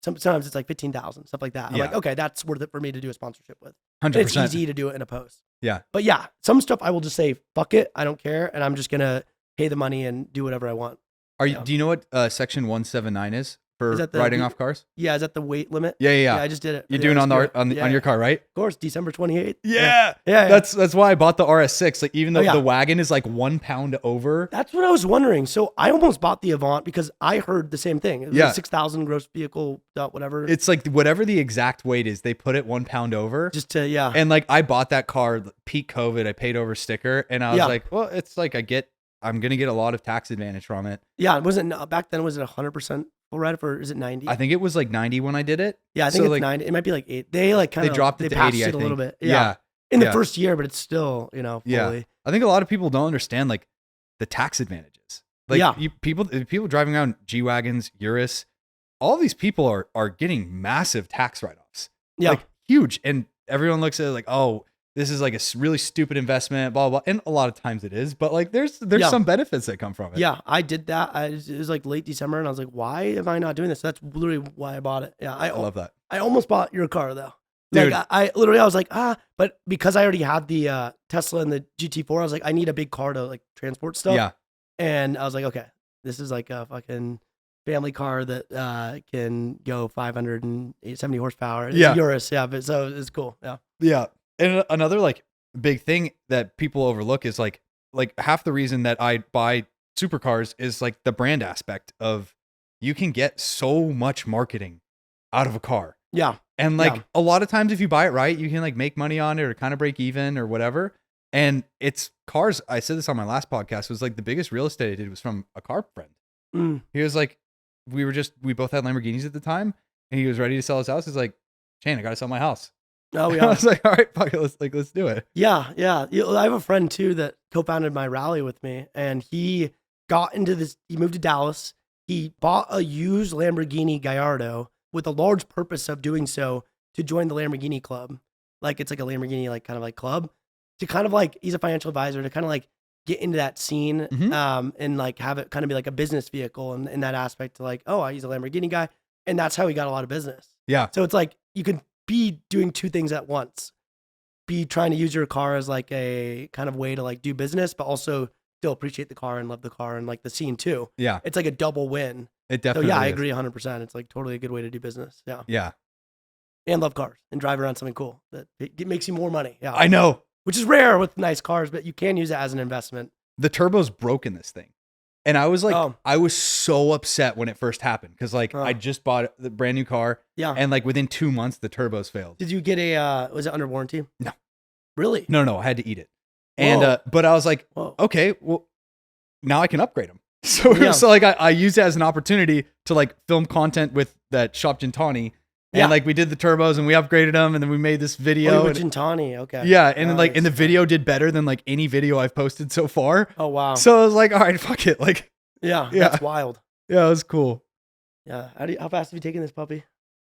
sometimes it's like 15,000, stuff like that. I'm Yeah. like, okay, that's worth it for me to do a sponsorship with. And it's 100%. easy to do it in a post. Yeah. But yeah, some stuff I will just say, fuck it, I don't care, and I'm just gonna pay the money and do whatever I want. Are you? Yeah. Do you know what section 179 is for Is that the- writing off cars? Yeah, is that the weight limit? Yeah. I just did it. You're for doing on RS. on Yeah. your car, right? Of course, December 28th. Yeah. Yeah. That's why I bought the RS6. Like even though Oh, yeah. the wagon is like 1 pound over. That's what I was wondering. So I almost bought the Avant because I heard the same thing. It was Yeah. a 6,000 gross vehicle, whatever. It's like whatever the exact weight is, they put it 1 pound over. Just to, yeah. And like I bought that car peak COVID. I paid over sticker, and I was Yeah. like, well, it's like I'm gonna get a lot of tax advantage from it. Yeah. It wasn't, back then, was it 100% full ride or is it 90? I think it was like 90 when I did it. Yeah, I think so, it's like, 90. It might be like 8. They like kind They of dropped it to passed 80. I it think. a little bit. Yeah. In the Yeah. first year, but it's still, fully. Yeah. I think a lot of people don't understand like the tax advantages. Like Yeah. people driving around G wagons, Urus, all these people are getting massive tax write offs. Yeah. Like huge, and everyone looks at it like, oh, this is like a really stupid investment, blah, blah, blah. And a lot of times it is, but like there's Yeah. some benefits that come from it. Yeah, I did that. It was like late December, and I was like, "Why am I not doing this?" That's literally why I bought it. Yeah, I love that. I almost bought your car though. Dude. Like I literally, I was like, but because I already had the Tesla and the GT4, I was like, I need a big car to like transport stuff. Yeah. And I was like, okay, this is like a fucking family car that can go 570 horsepower. It's Yeah. a Urus, yeah, but so it's cool. Yeah. Yeah. And another like big thing that people overlook is like half the reason that I buy supercars is like the brand aspect of you can get so much marketing out of a car. Yeah. And like Yeah. a lot of times if you buy it right, you can like make money on it or kind of break even or whatever. And it's cars. I said this on my last podcast, was like the biggest real estate I did was from a car friend. Mm. He was like, we both had Lamborghinis at the time, and he was ready to sell his house. He's like, Shane, I got to sell my house. Oh I yeah. was like, all right, fuck it. Let's do it. Yeah, yeah. I have a friend too that co-founded my rally with me, and he got into this. He moved to Dallas. He bought a used Lamborghini Gallardo with a large purpose of doing so to join the Lamborghini club. Like it's like a Lamborghini like kind of like club to kind of like he's a financial advisor to kind of like get into that scene and like have it kind of be like a business vehicle in that aspect to like, oh, he's a Lamborghini guy, and that's how he got a lot of business. Yeah. So it's like you can be doing two things at once. Be trying to use your car as like a kind of way to like do business, but also still appreciate the car and love the car and like the scene too. Yeah. It's like a double win. It So definitely yeah, I is. agree 100%. It's like totally a good way to do business. Yeah. Yeah. And love cars and drive around something cool that it makes you more money. Yeah. I know. Which is rare with nice cars, but you can use it as an investment. The turbo's broke in this thing. And I was like, Oh. I was so upset when it first happened because like Oh. I just bought the brand new car Yeah. and like within 2 months the turbos failed. Did you get a, was it under warranty? No. Really? No, I had to eat it. And Whoa. but I was like, Whoa. okay, well now I can upgrade them. So Yeah. so like I used it as an opportunity to like film content with that Shop Gintani. And Yeah. like we did the turbos and we upgraded them and then we made this Oh, video. you were and- Gintani. Okay. yeah, and then like and the Nice. video did better than like any video I've posted so far. Oh, wow. So I was like, all right, fuck it. Like Yeah. Yeah. That's wild. yeah, it was cool. Yeah. How fast have you taken this puppy?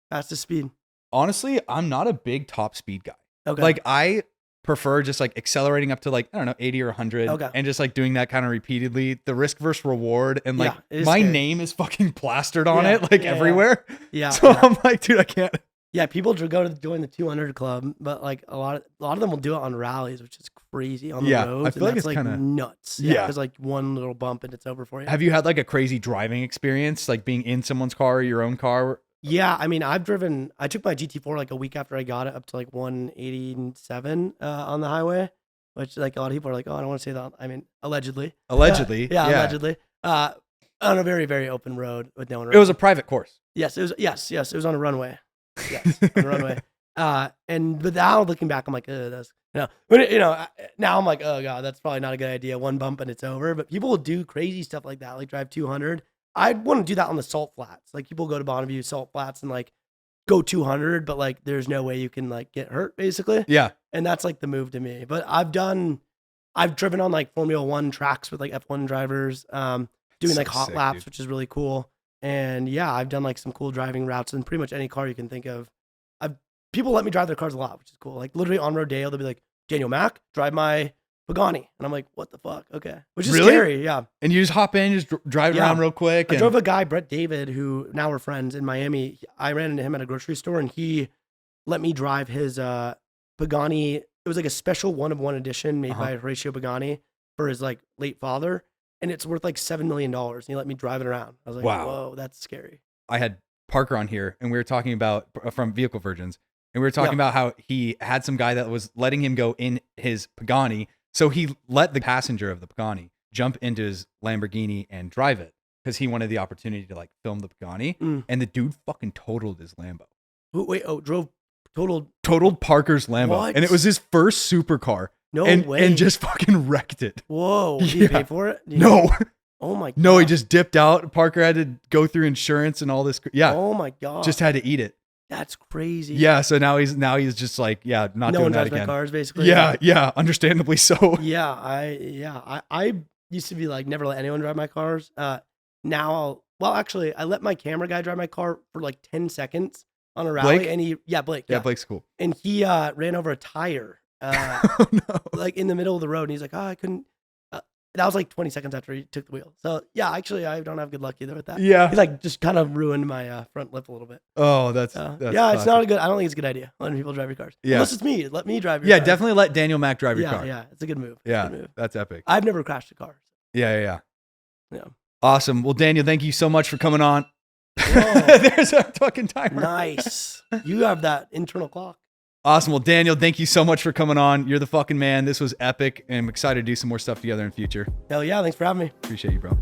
Fastest speed. Honestly, I'm not a big top speed guy. Okay. Like I prefer just like accelerating up to like, I don't know, 80 or 100 Okay. and just like doing that kind of repeatedly. The risk versus reward and like Yeah, it is my scary. name is fucking plastered on Yeah, it like yeah, yeah. everywhere. yeah. So yeah. I'm like, dude, I can't. Yeah, people go to join the 200 club, but like a lot of them will do it on rallies, which is crazy on the Yeah, I roads. feel and like that's it's kinda- nuts. Yeah. Because like one little bump and it's over for you. Have you had like a crazy driving experience, like being in someone's car or your own car? Yeah, I mean, I took my GT4 like a week after I got it up to like 187 on the highway, which like a lot of people are like, oh, I don't want to say that. I mean, allegedly. Allegedly. Yeah, allegedly. On a very, very open road with no one around. It was a private course. Yes, it was. Yes, it was on a runway. Yes, on a runway. But now looking back, I'm like, that's now I'm like, oh god, that's probably not a good idea. One bump and it's over. But people will do crazy stuff like that, like drive 200. I'd want to do that on the salt flats. Like people go to Bonneview salt flats and like go 200, but like there's no way you can like get hurt basically. Yeah. And that's like the move to me. But I've driven on like Formula One tracks with like F1 drivers, doing So like hot sick, laps, dude. which is really cool. And yeah, I've done like some cool driving routes in pretty much any car you can think of. People let me drive their cars a lot, which is cool. Like literally on Rodeo, they'll be like, Daniel Mac, drive my Pagani. And I'm like, what the fuck? Okay. Which is Really? scary. Yeah. And you just hop in, just drive Yeah. around real quick. I And drove a guy, Brett David, who now we're friends in Miami. I ran into him at a grocery store and he let me drive his Pagani. It was like a special one of one edition made by Horatio Pagani for his like late father. And it's worth like $7 million. And he let me drive it around. I was like, Wow. whoa, that's scary. I had Parker on here and we were talking about from Vehicle Virgins. And we were talking about how he had some guy that was letting him go in his Pagani. So he let the passenger of the Pagani jump into his Lamborghini and drive it because he wanted the opportunity to like film the Pagani. Mm. And the dude fucking totaled his Lambo. Totaled Parker's Lambo. What? And it was his first supercar. No and, way. And just fucking wrecked it. Whoa. Did Yeah. you pay for it? No. Oh my god. No, he just dipped out. Parker had to go through insurance and all this. Yeah. Oh my god. Just had to eat it. That's crazy. Yeah. So now he's just like, yeah, not no doing one that drives my again. cars basically. Yeah. Understandably so. Yeah, I used to be like never let anyone drive my cars. Now I let my camera guy drive my car for like 10 seconds on a rally, Blake? and Blake, Yeah, Blake's cool. and he ran over a tire Oh no. like in the middle of the road, and he's like, "Oh, I couldn't." That was like 20 seconds after he took the wheel. So yeah, actually, I don't have good luck either with that. Yeah. He like just kind of ruined my front lip a little bit. Oh, that's Yeah, classic. it's not a good. I don't think it's a good idea letting people drive your cars. Yeah. Unless it's me, let me drive your Yeah, car. definitely let Daniel Mac drive your Yeah, car. yeah, it's a good move. It's a Yeah, good move. that's epic. I've never crashed a car. Yeah. Yeah. Awesome. Well, Daniel, thank you so much for coming on. Whoa. There's our fucking timer. Nice. You have that internal clock. Awesome. Well, Daniel, thank you so much for coming on. You're the fucking man. This was epic, and I'm excited to do some more stuff together in the future. Hell yeah! Thanks for having me. Appreciate you, bro.